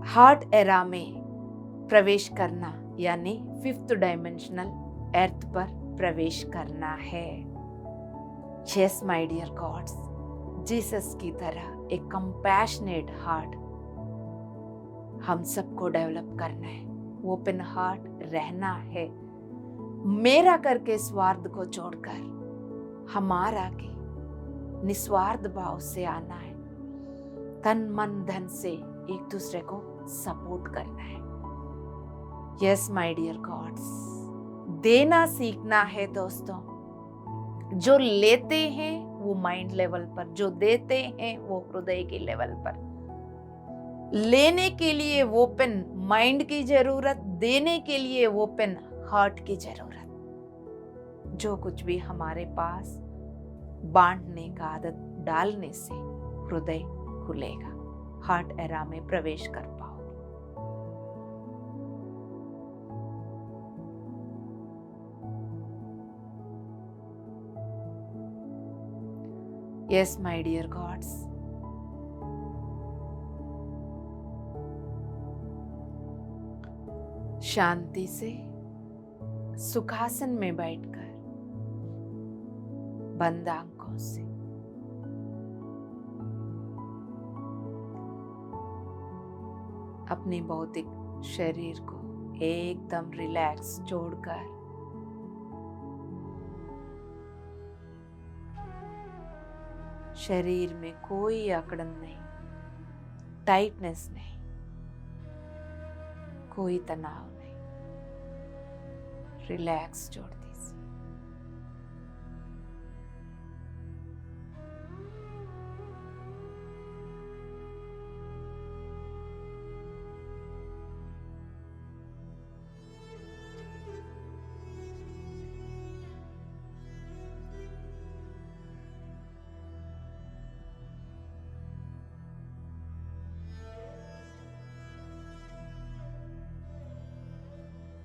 हार्ट एरा में प्रवेश करना यानी 5th डायमेंशनल अर्थ पर प्रवेश करना है। Yes my dear gods, Jesus की तरह एक कंपैशनेट हार्ट हम सबको डेवलप करना है, ओपन हार्ट रहना है। मेरा करके स्वार्थ को छोड़कर हमारा के निस्वार्थ भाव से आना है। तन मन धन से एक दूसरे को सपोर्ट करना है। यस माय डियर गॉड्स, देना सीखना है दोस्तों। जो लेते हैं वो माइंड लेवल पर, जो देते हैं वो हृदय के लेवल पर। लेने के लिए ओपन माइंड की जरूरत, देने के लिए ओपन हार्ट की जरूरत। जो कुछ भी हमारे पास बांटने का आदत डालने से हृदय खुलेगा, हार्ट एरा में प्रवेश कर पाओगे। यस माय डियर गॉड्स, शांति से सुखासन में बैठकर बंद आंखों से अपने भौतिक शरीर को एकदम रिलैक्स छोड़कर शरीर में कोई अकड़न नहीं, टाइटनेस नहीं, कोई तनाव नहीं, रिलैक्स छोड़ दीजिए।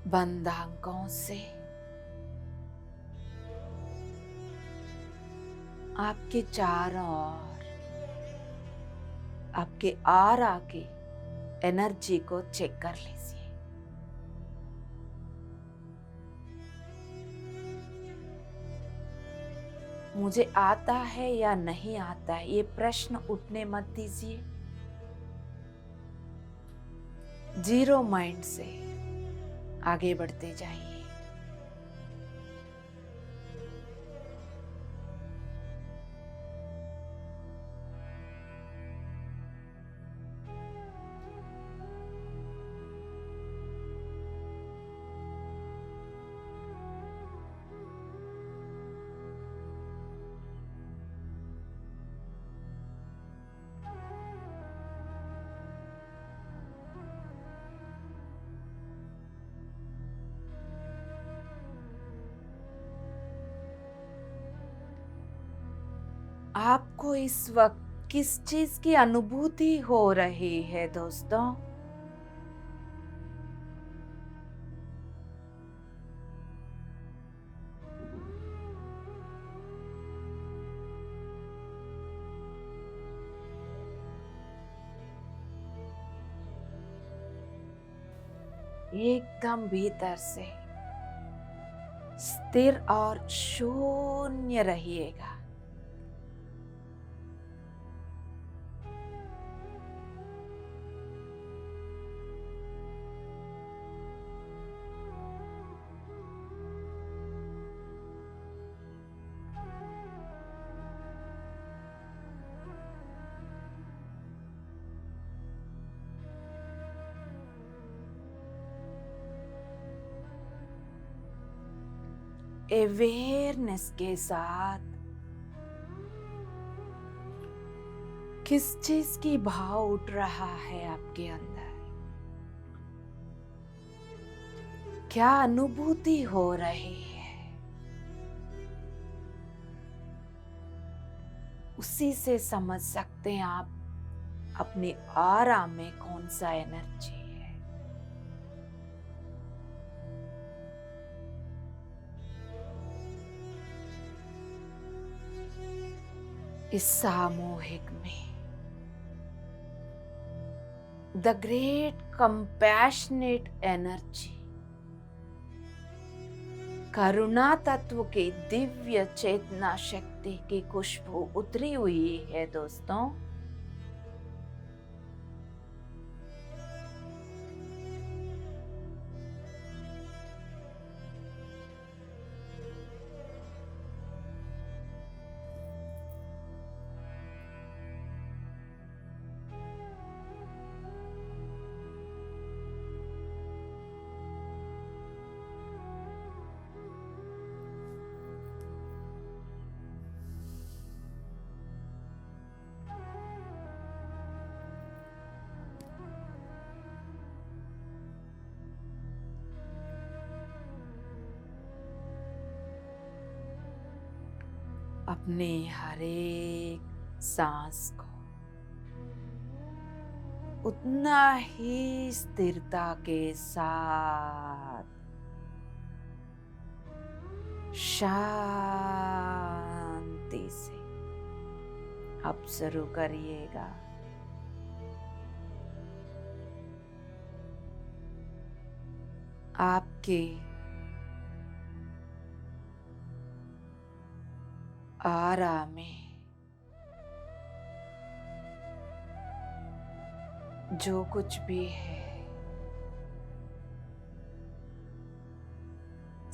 बंद आंखों से आपके चारों ओर आपके आरा की एनर्जी को चेक कर लीजिए। मुझे आता है या नहीं आता है, ये प्रश्न उठने मत दीजिए। जीरो माइंड से आगे बढ़ते जाइए। आपको इस वक्त किस चीज की अनुभूति हो रही है दोस्तों? एकदम भीतर से स्थिर और शून्य रहिएगा। अवेयरनेस के साथ किस चीज की भाव उठ रहा है आपके अंदर, क्या अनुभूति हो रही है, उसी से समझ सकते हैं आप अपने आरा में कौन सा एनर्जी है। इस सामूहिक में द ग्रेट कंपैशनेट एनर्जी, करुणा तत्व की दिव्य चेतना शक्ति की खुशबू उतरी हुई है दोस्तों। अपने हर एक सांस को उतना ही स्थिरता के साथ, शांति से अब शुरू करिएगा। आपके आरा में जो कुछ भी है,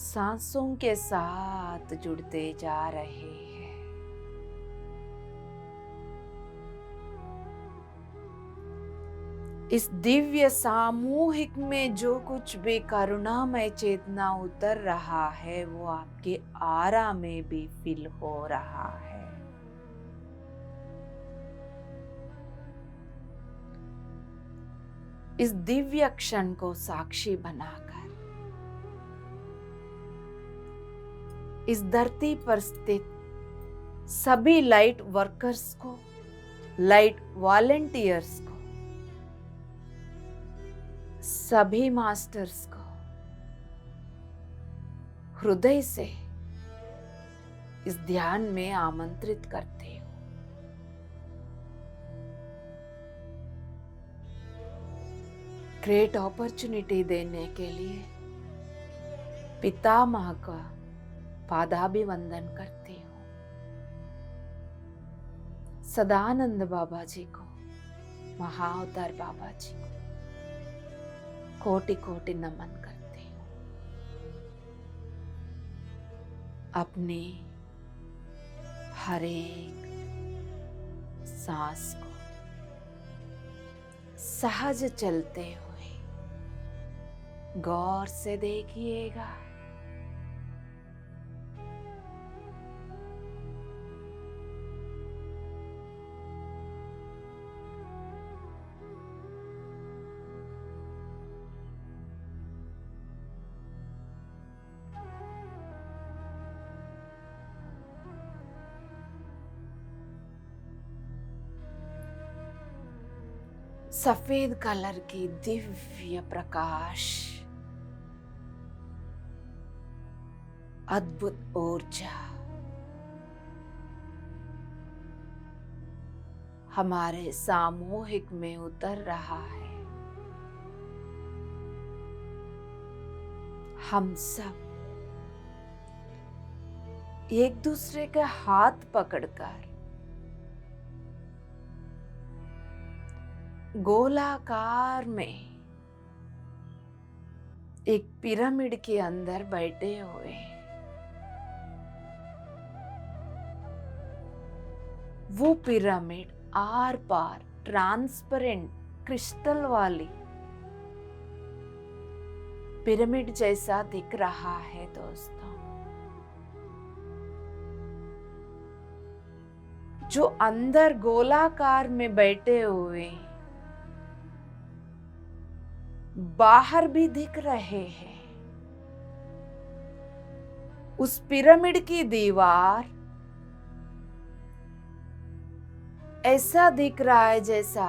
सांसों के साथ जुड़ते जा रहे हैं। इस दिव्य सामूहिक में जो कुछ भी करुणामय चेतना उतर रहा है वो आपके आरा में भी फील हो रहा है। इस दिव्य क्षण को साक्षी बनाकर इस धरती पर स्थित सभी लाइट वर्कर्स को, लाइट वॉलंटियर्स को, सभी मास्टर्स को हृदय से इस ध्यान में आमंत्रित करते हो। ग्रेट अपॉर्चुनिटी देने के लिए पितामह का पादाभिवंदन करती हूँ। सदानंद बाबा जी को, महाअवतार बाबा जी को कोटि कोटि नमन करती हूँ। अपनी हर एक सांस को सहज चलते हुए गौर से देखिएगा। सफेद कलर की दिव्य प्रकाश, अद्भुत ऊर्जा हमारे सामूहिक में उतर रहा है। हम सब एक दूसरे के हाथ पकड़कर गोलाकार में एक पिरामिड के अंदर बैठे हुए हैं। वो पिरामिड आर पार ट्रांसपेरेंट क्रिस्टल वाली पिरामिड जैसा दिख रहा है दोस्तों। जो अंदर गोलाकार में बैठे हुए बाहर भी दिख रहे हैं। उस पिरामिड की दीवार ऐसा दिख रहा है जैसा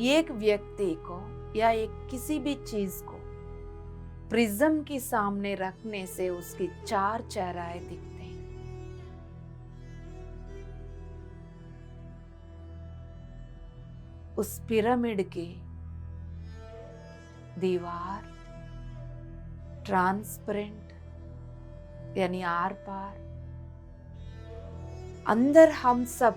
एक व्यक्ति को या एक किसी भी चीज को प्रिज्म के सामने रखने से उसकी चार चेहराएं दिखते हैं। उस पिरामिड की दीवार ट्रांसपेरेंट यानी आर पार, अंदर हम सब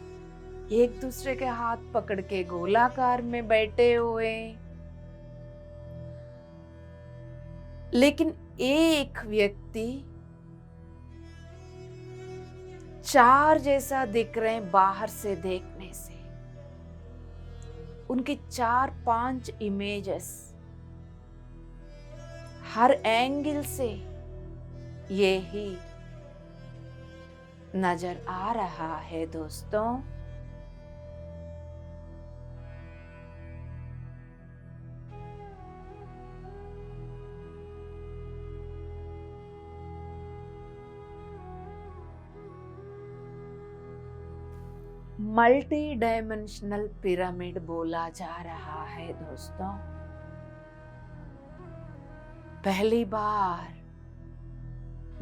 एक दूसरे के हाथ पकड़ के गोलाकार में बैठे हुए, लेकिन एक व्यक्ति चार जैसा दिख रहे हैं बाहर से देखने से। उनकी 4-5 इमेजेस हर एंगल से यही नजर आ रहा है दोस्तों। मल्टी डायमेंशनल पिरामिड बोला जा रहा है दोस्तों। पहली बार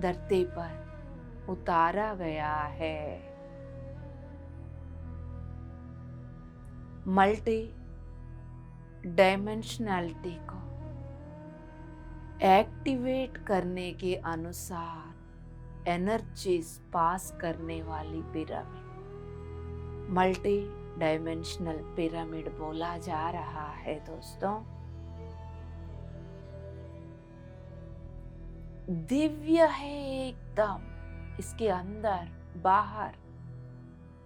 धरती पर उतारा गया है। मल्टी डायमेंशनलिटी को एक्टिवेट करने के अनुसार एनर्जीज पास करने वाली पिरामिड मल्टी डायमेंशनल पिरामिड बोला जा रहा है दोस्तों। दिव्य है एकदम, इसके अंदर बाहर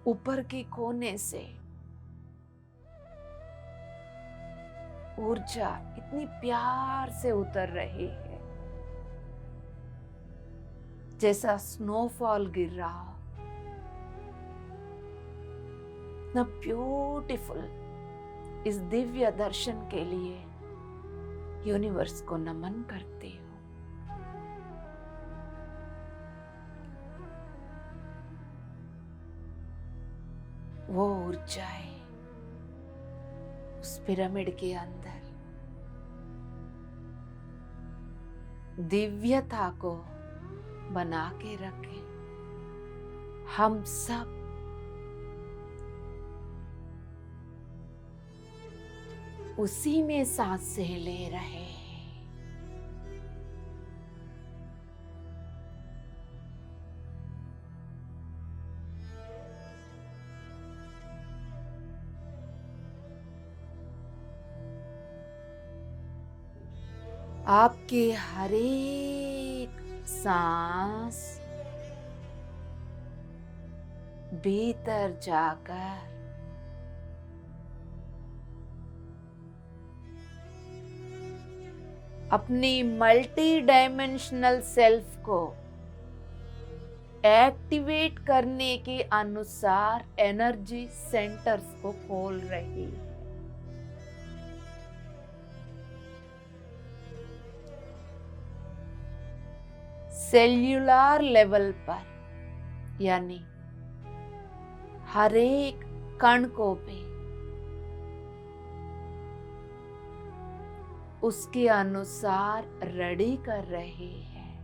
ऊपर के कोने से ऊर्जा इतनी प्यार से उतर रही है, जैसा स्नोफॉल गिर रहा हो। इतना ब्यूटीफुल। इस दिव्य दर्शन के लिए यूनिवर्स को नमन करती हूँ। वो ऊर्जाएं उस पिरामिड के अंदर दिव्यता को बना के रखें। हम सब उसी में सांसें ले रहे हैं। आपके हर एक सांस भीतर जाकर अपनी मल्टी डायमेंशनल सेल्फ को एक्टिवेट करने के अनुसार एनर्जी सेंटर्स को खोल रही है। सेल्यूलर लेवल पर यानी हर एक कण को भी उसके अनुसार रेडी कर रहे हैं।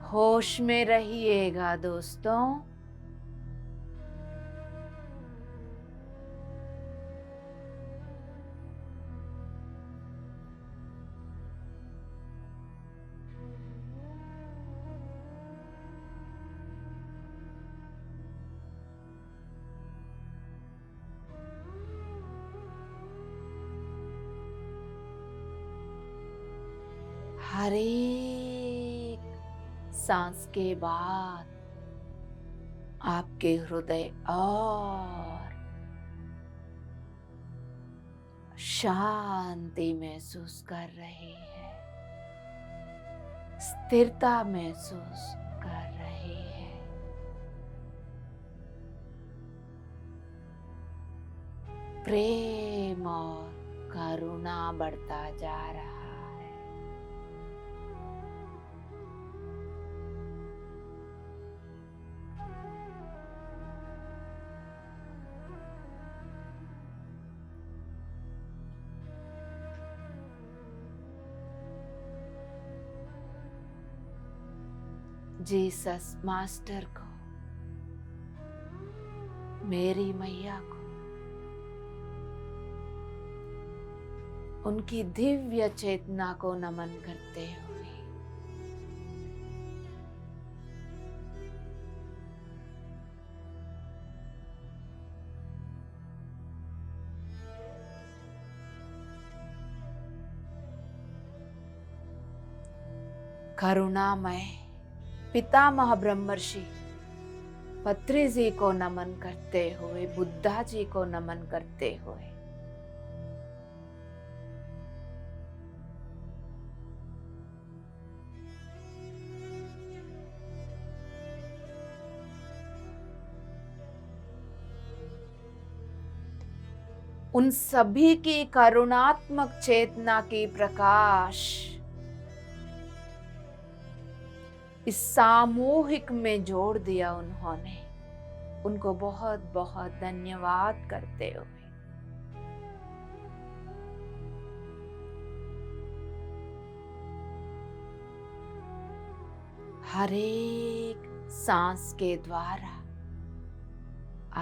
होश में रहिएगा दोस्तों। हर एक सांस के बाद आपके हृदय और शांति महसूस कर रहे हैं, स्थिरता महसूस कर रहे हैं। प्रेम और करुणा बढ़ता जा रहा है। जीसस मास्टर को मेरी मैया को उनकी दिव्य चेतना को नमन करते हुए करुणामय पितामह ब्रह्मर्षि पत्री जी को नमन करते हुए, बुद्धा जी को नमन करते हुए उन सभी की करुणात्मक चेतना की प्रकाश इस सामूहिक में जोड़ दिया उन्होंने। उनको बहुत बहुत धन्यवाद करते हुए हर एक सांस के द्वारा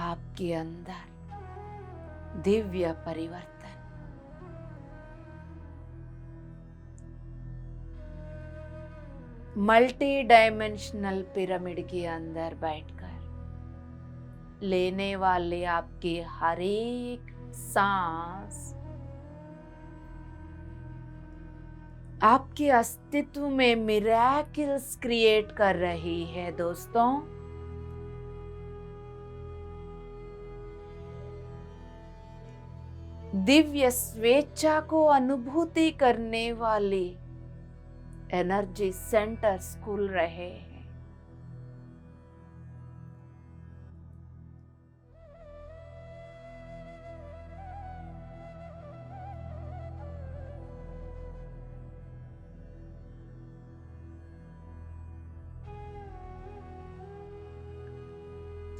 आपके अंदर दिव्य परिवर्तन, मल्टी डायमेंशनल पिरामिड के अंदर बैठकर लेने वाले आपके हर एक सांस आपके अस्तित्व में मिरेकल्स क्रिएट कर रही है दोस्तों। दिव्य स्वेच्छा को अनुभूति करने वाली एनर्जी सेंटर्स खुल रहे हैं।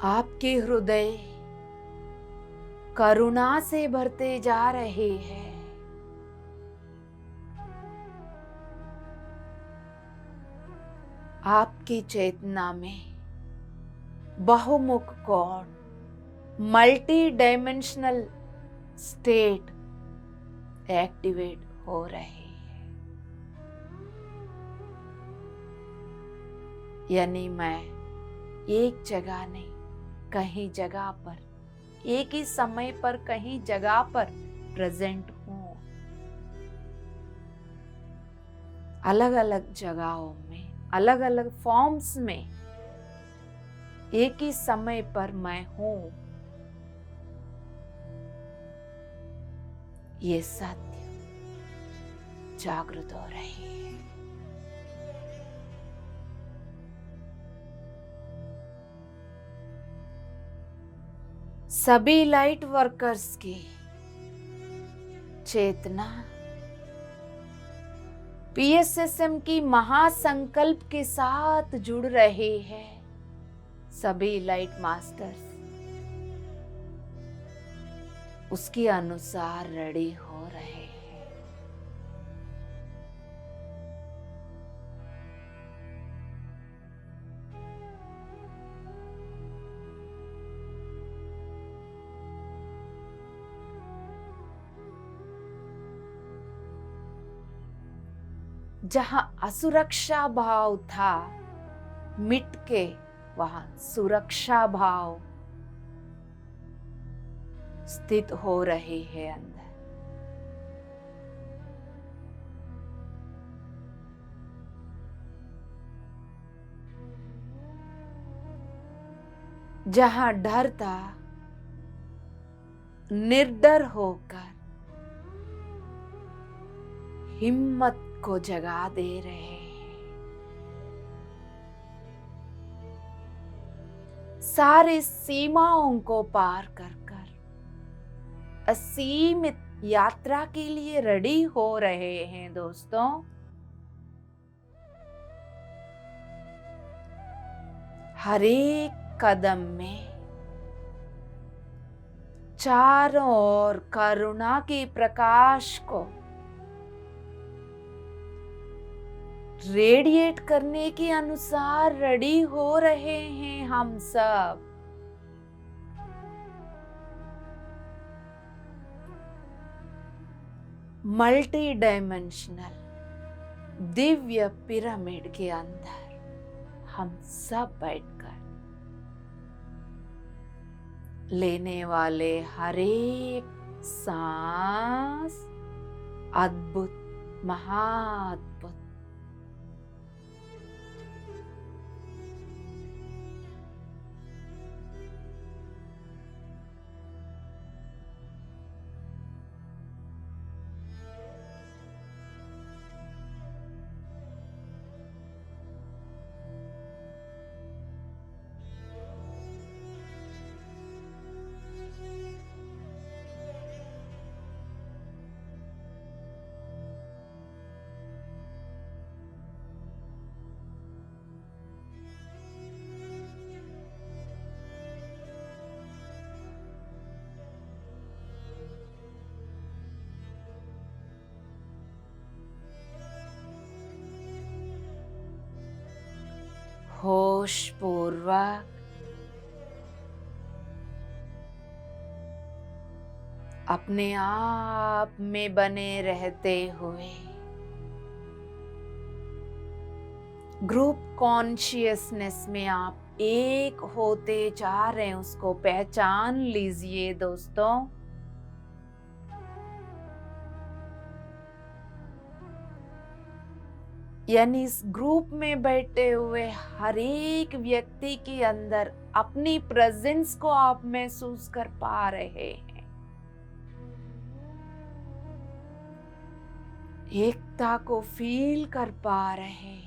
आपके हृदय करुणा से भरते जा रहे हैं। आपकी चेतना में बहुमुख कोण, मल्टी डायमेंशनल स्टेट एक्टिवेट हो रहे हैं। यानी मैं एक जगह नहीं, कहीं जगह पर, एक ही समय पर कहीं जगह पर प्रेजेंट हूं। अलग अलग जगहों में, अलग अलग फॉर्म्स में एक ही समय पर मैं हूं। ये सत्य जागृत हो रही है। सभी लाइट वर्कर्स की चेतना पीएसएसएम की महासंकल्प के साथ जुड़ रहे हैं। सभी लाइट मास्टर्स उसके अनुसार रेडी हो रहे हैं। जहां असुरक्षा भाव था, मिट के वहां सुरक्षा भाव स्थित हो रहे हैं अंदर। जहां डर था, निर्डर होकर हिम्मत को जगा दे रहे हैं। सारी सीमाओं को पार कर असीमित यात्रा के लिए रेडी हो रहे हैं दोस्तों। हर एक कदम में चारों ओर करुणा के प्रकाश को रेडिएट करने के अनुसार रेडी हो रहे हैं हम सब। मल्टी डायमेंशनल दिव्य पिरामिड के अंदर हम सब बैठकर लेने वाले हर एक सांस अद्भुत, महाअद्भुत, होश पूर्वक अपने आप में बने रहते हुए ग्रुप कॉन्शियसनेस में आप एक होते जा रहे हैं, उसको पहचान लीजिए दोस्तों। यानी इस ग्रुप में बैठे हुए हर एक व्यक्ति के अंदर अपनी प्रेजेंस को आप महसूस कर पा रहे हैं, एकता को फील कर पा रहे हैं।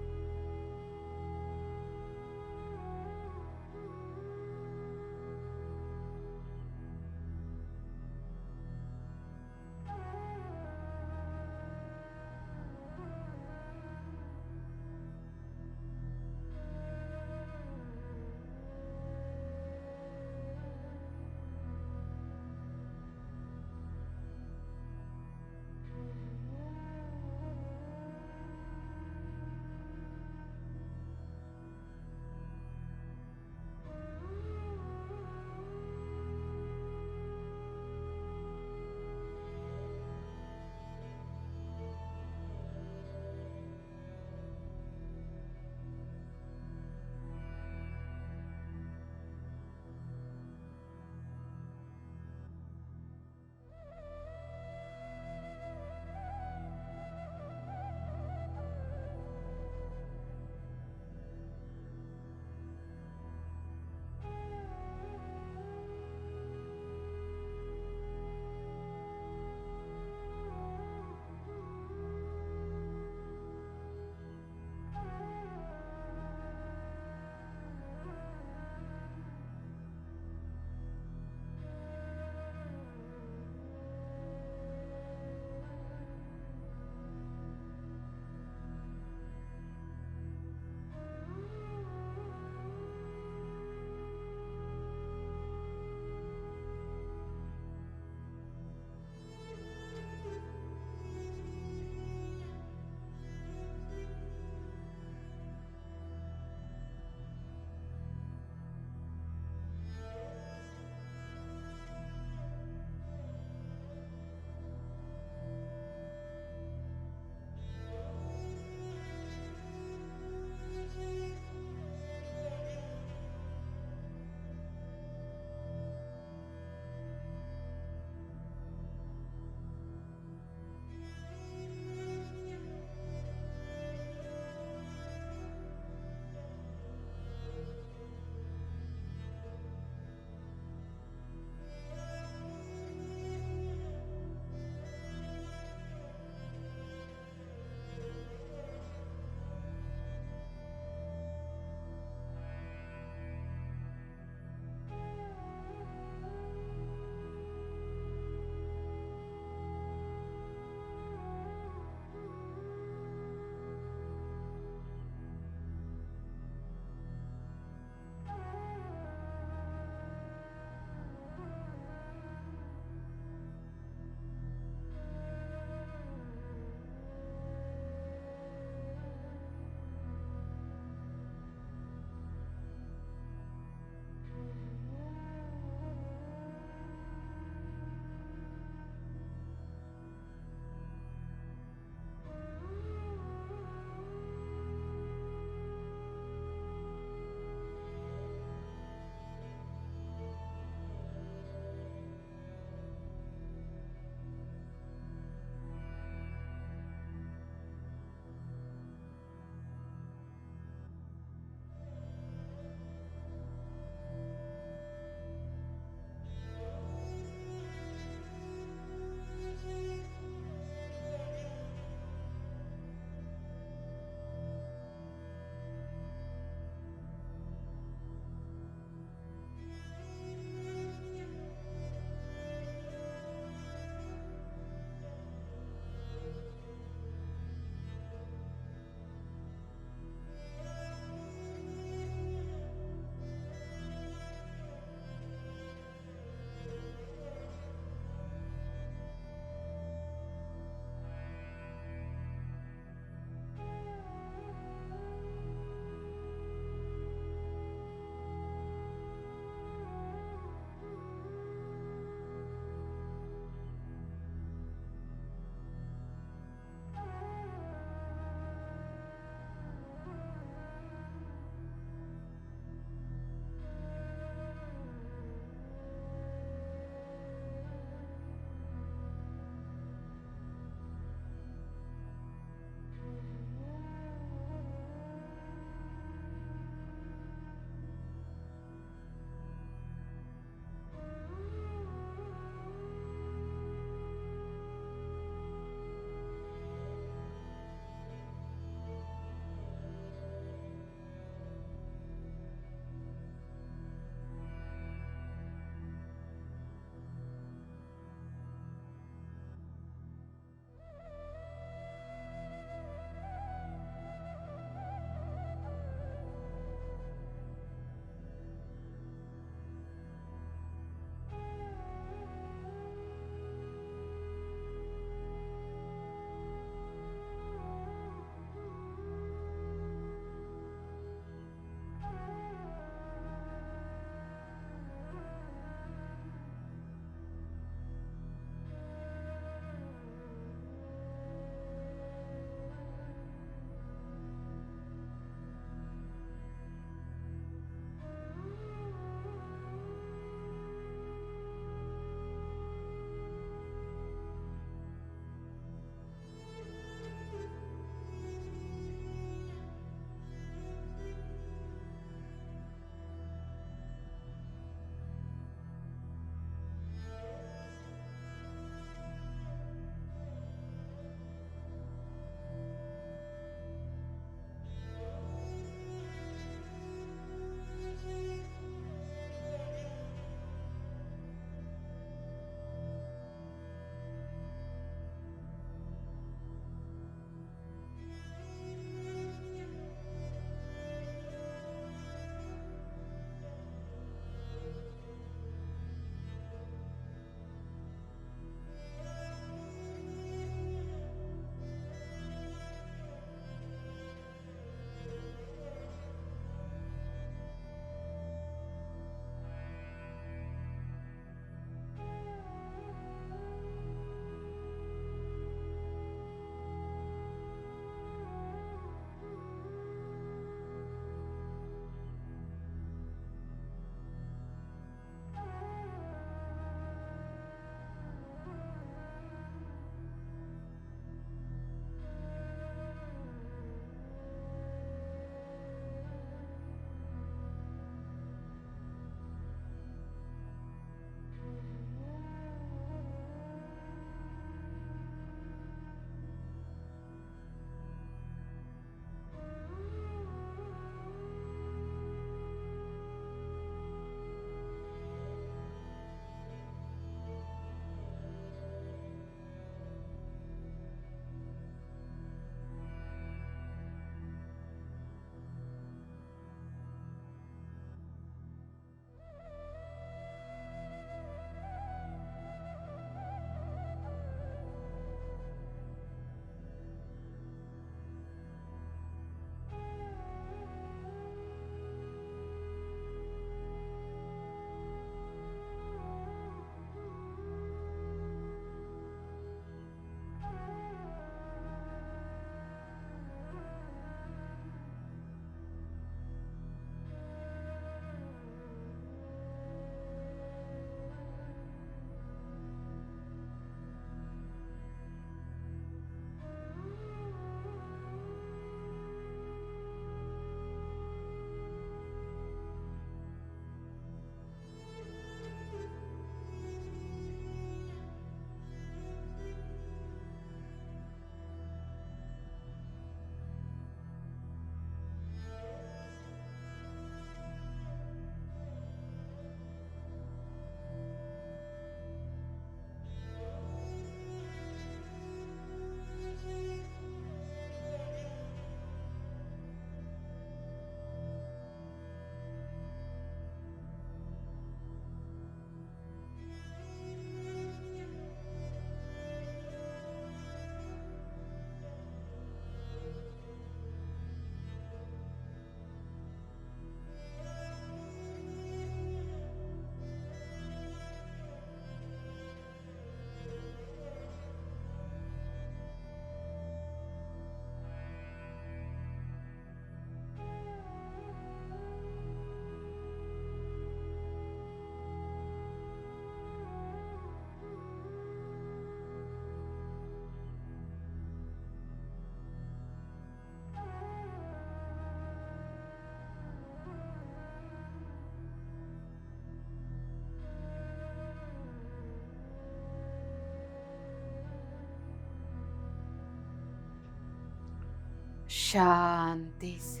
शांति से।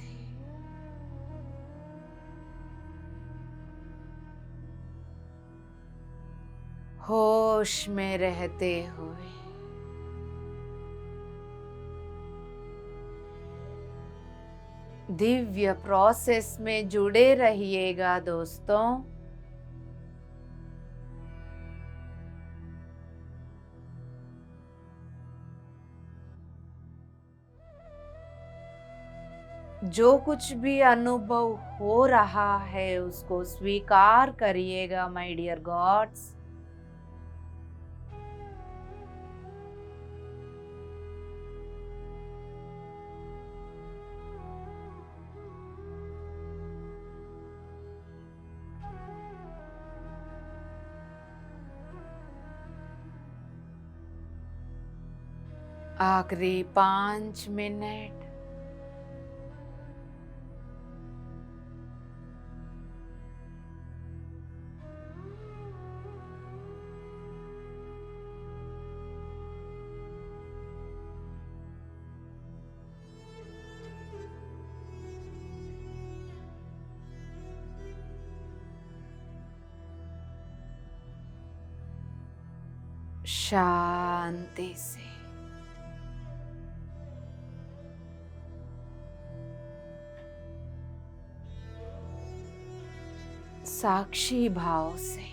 होश में रहते हुए दिव्य प्रोसेस में जुड़े रहिएगा दोस्तों। जो कुछ भी अनुभव हो रहा है उसको स्वीकार करिएगा माय डियर गॉड्स। आखिरी 5 मिनट। शांति से। साक्षी भाव से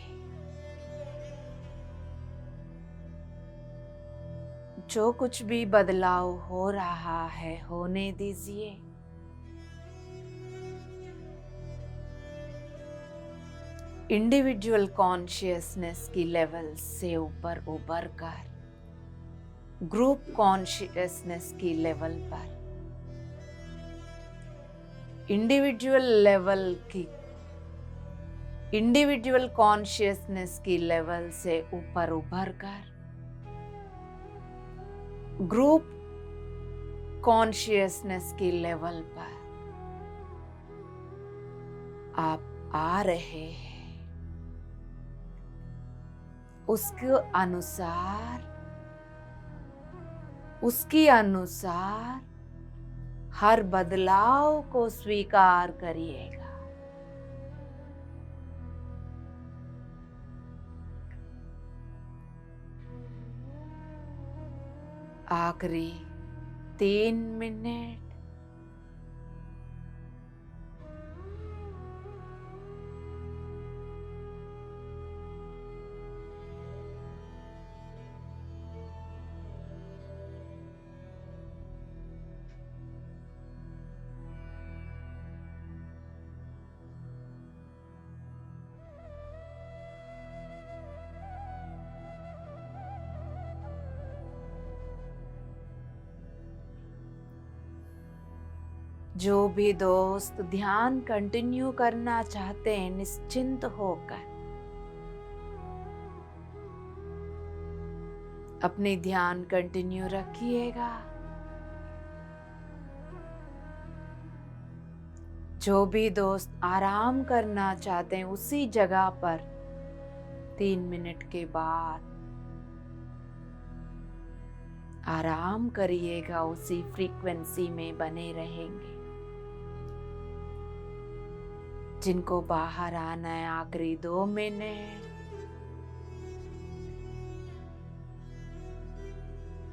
जो कुछ भी बदलाव हो रहा है होने दीजिए। इंडिविजुअल कॉन्शियसनेस की लेवल से ऊपर उभर कर ग्रुप कॉन्शियसनेस की लेवल पर, इंडिविजुअल कॉन्शियसनेस की लेवल से ऊपर उभर कर ग्रुप कॉन्शियसनेस की लेवल पर आप आ रहे हैं। उसके अनुसार हर बदलाव को स्वीकार करिएगा। आखिरी 3 मिनट। जो भी दोस्त ध्यान कंटिन्यू करना चाहते हैं निश्चिंत होकर अपने ध्यान कंटिन्यू रखिएगा। जो भी दोस्त आराम करना चाहते हैं उसी जगह पर 3 मिनट के बाद आराम करिएगा, उसी फ्रीक्वेंसी में बने रहेंगे। जिनको बाहर आना है आखिरी 2 मिनट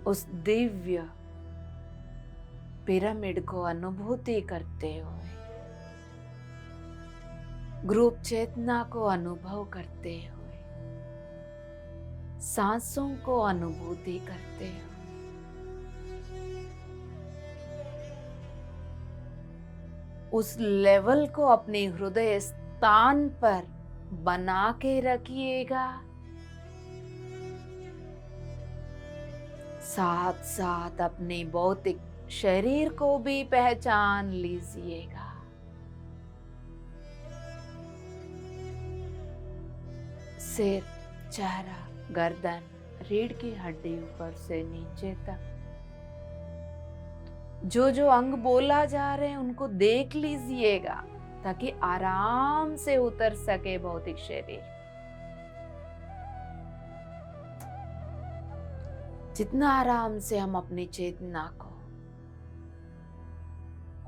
उस दिव्य पिरामिड को अनुभूति करते हुए, ग्रुप चेतना को अनुभव करते हुए, सांसों को अनुभूति करते हुए उस लेवल को अपने हृदय स्थान पर बना के रखिएगा। साथ साथ अपने भौतिक शरीर को भी पहचान लीजिएगा। सिर, चेहरा, गर्दन, रीढ़ की हड्डी ऊपर से नीचे तक जो जो अंग बोला जा रहे हैं उनको देख लीजिएगा ताकि आराम से उतर सके भौतिक शरीर। जितना आराम से हम अपनी चेतना को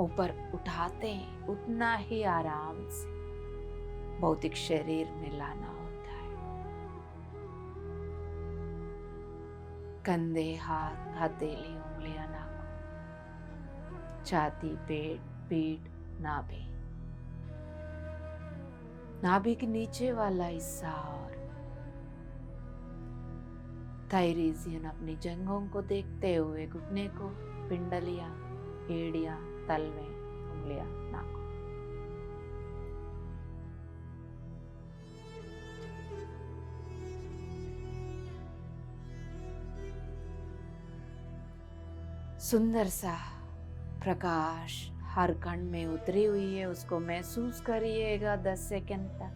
ऊपर उठाते हैं उतना ही आराम से भौतिक शरीर में लाना होता है। कंधे, हाथ, हथेली, उंगलियां, नाखून, छाती, पेट, पीठ, नाभि, नाभि के नीचे वाला हिस्सा और थाई रीजन अपनी जंघों को देखते हुए घुटने को, पिंडलियां, एड़ियां, तलवे, उंगलियां, नाखून। सुंदर सा प्रकाश हर कण में उतरी हुई है, उसको महसूस करिएगा 10 सेकंड तक।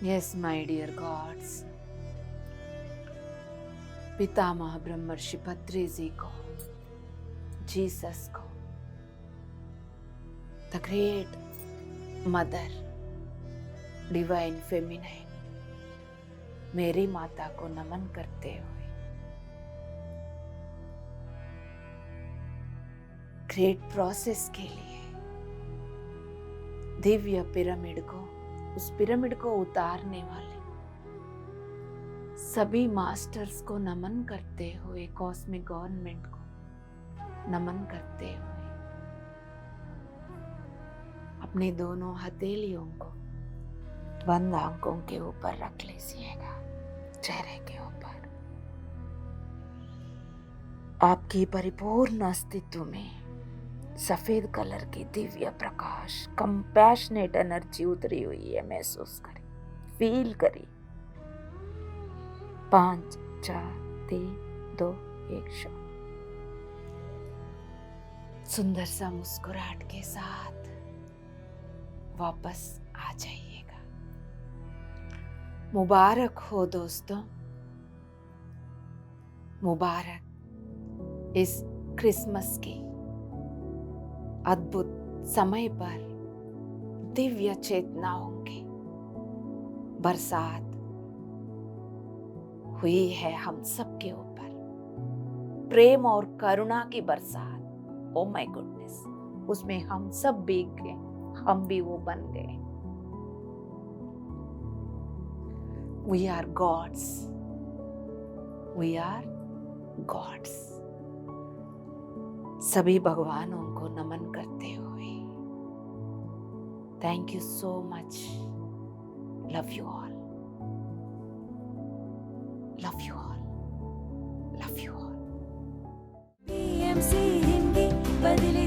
Yes, my dear gods, पितामह ब्रह्मर्षि पत्री जी को, जीसस को, the great mother, divine feminine, मेरी माता को नमन करते हुए ग्रेट प्रोसेस के लिए दिव्य पिरामिड को, उस पिरामिड को उतारने वाले सभी मास्टर्स को नमन करते हुए, कॉस्मिक गवर्नमेंट को नमन करते हुए अपने दोनों हथेलियों को बंद आंखों के ऊपर रख लीजिएगा, चेहरे के ऊपर। आपकी परिपूर्ण अस्तित्व में सफेद कलर की दिव्य प्रकाश, कंपैशनेट एनर्जी उतरी हुई है, महसूस करें, फील करिए। 5, 4, 3, 2, 1 शो। सुंदर सा मुस्कुराहट के साथ वापस आ जाइएगा। मुबारक हो दोस्तों, मुबारक इस क्रिसमस की अद्भुत समय पर दिव्य चेतनाओं की बरसात हुई है हम सबके ऊपर, प्रेम और करुणा की बरसात। ओ माय गुडनेस, उसमें हम सब भीग गए, हम भी वो बन गए। We are gods, we are gods. सभी भगवानों को नमन करते हुए thank you so much. Love you all, love you all, love you all. PMC Hindi बदले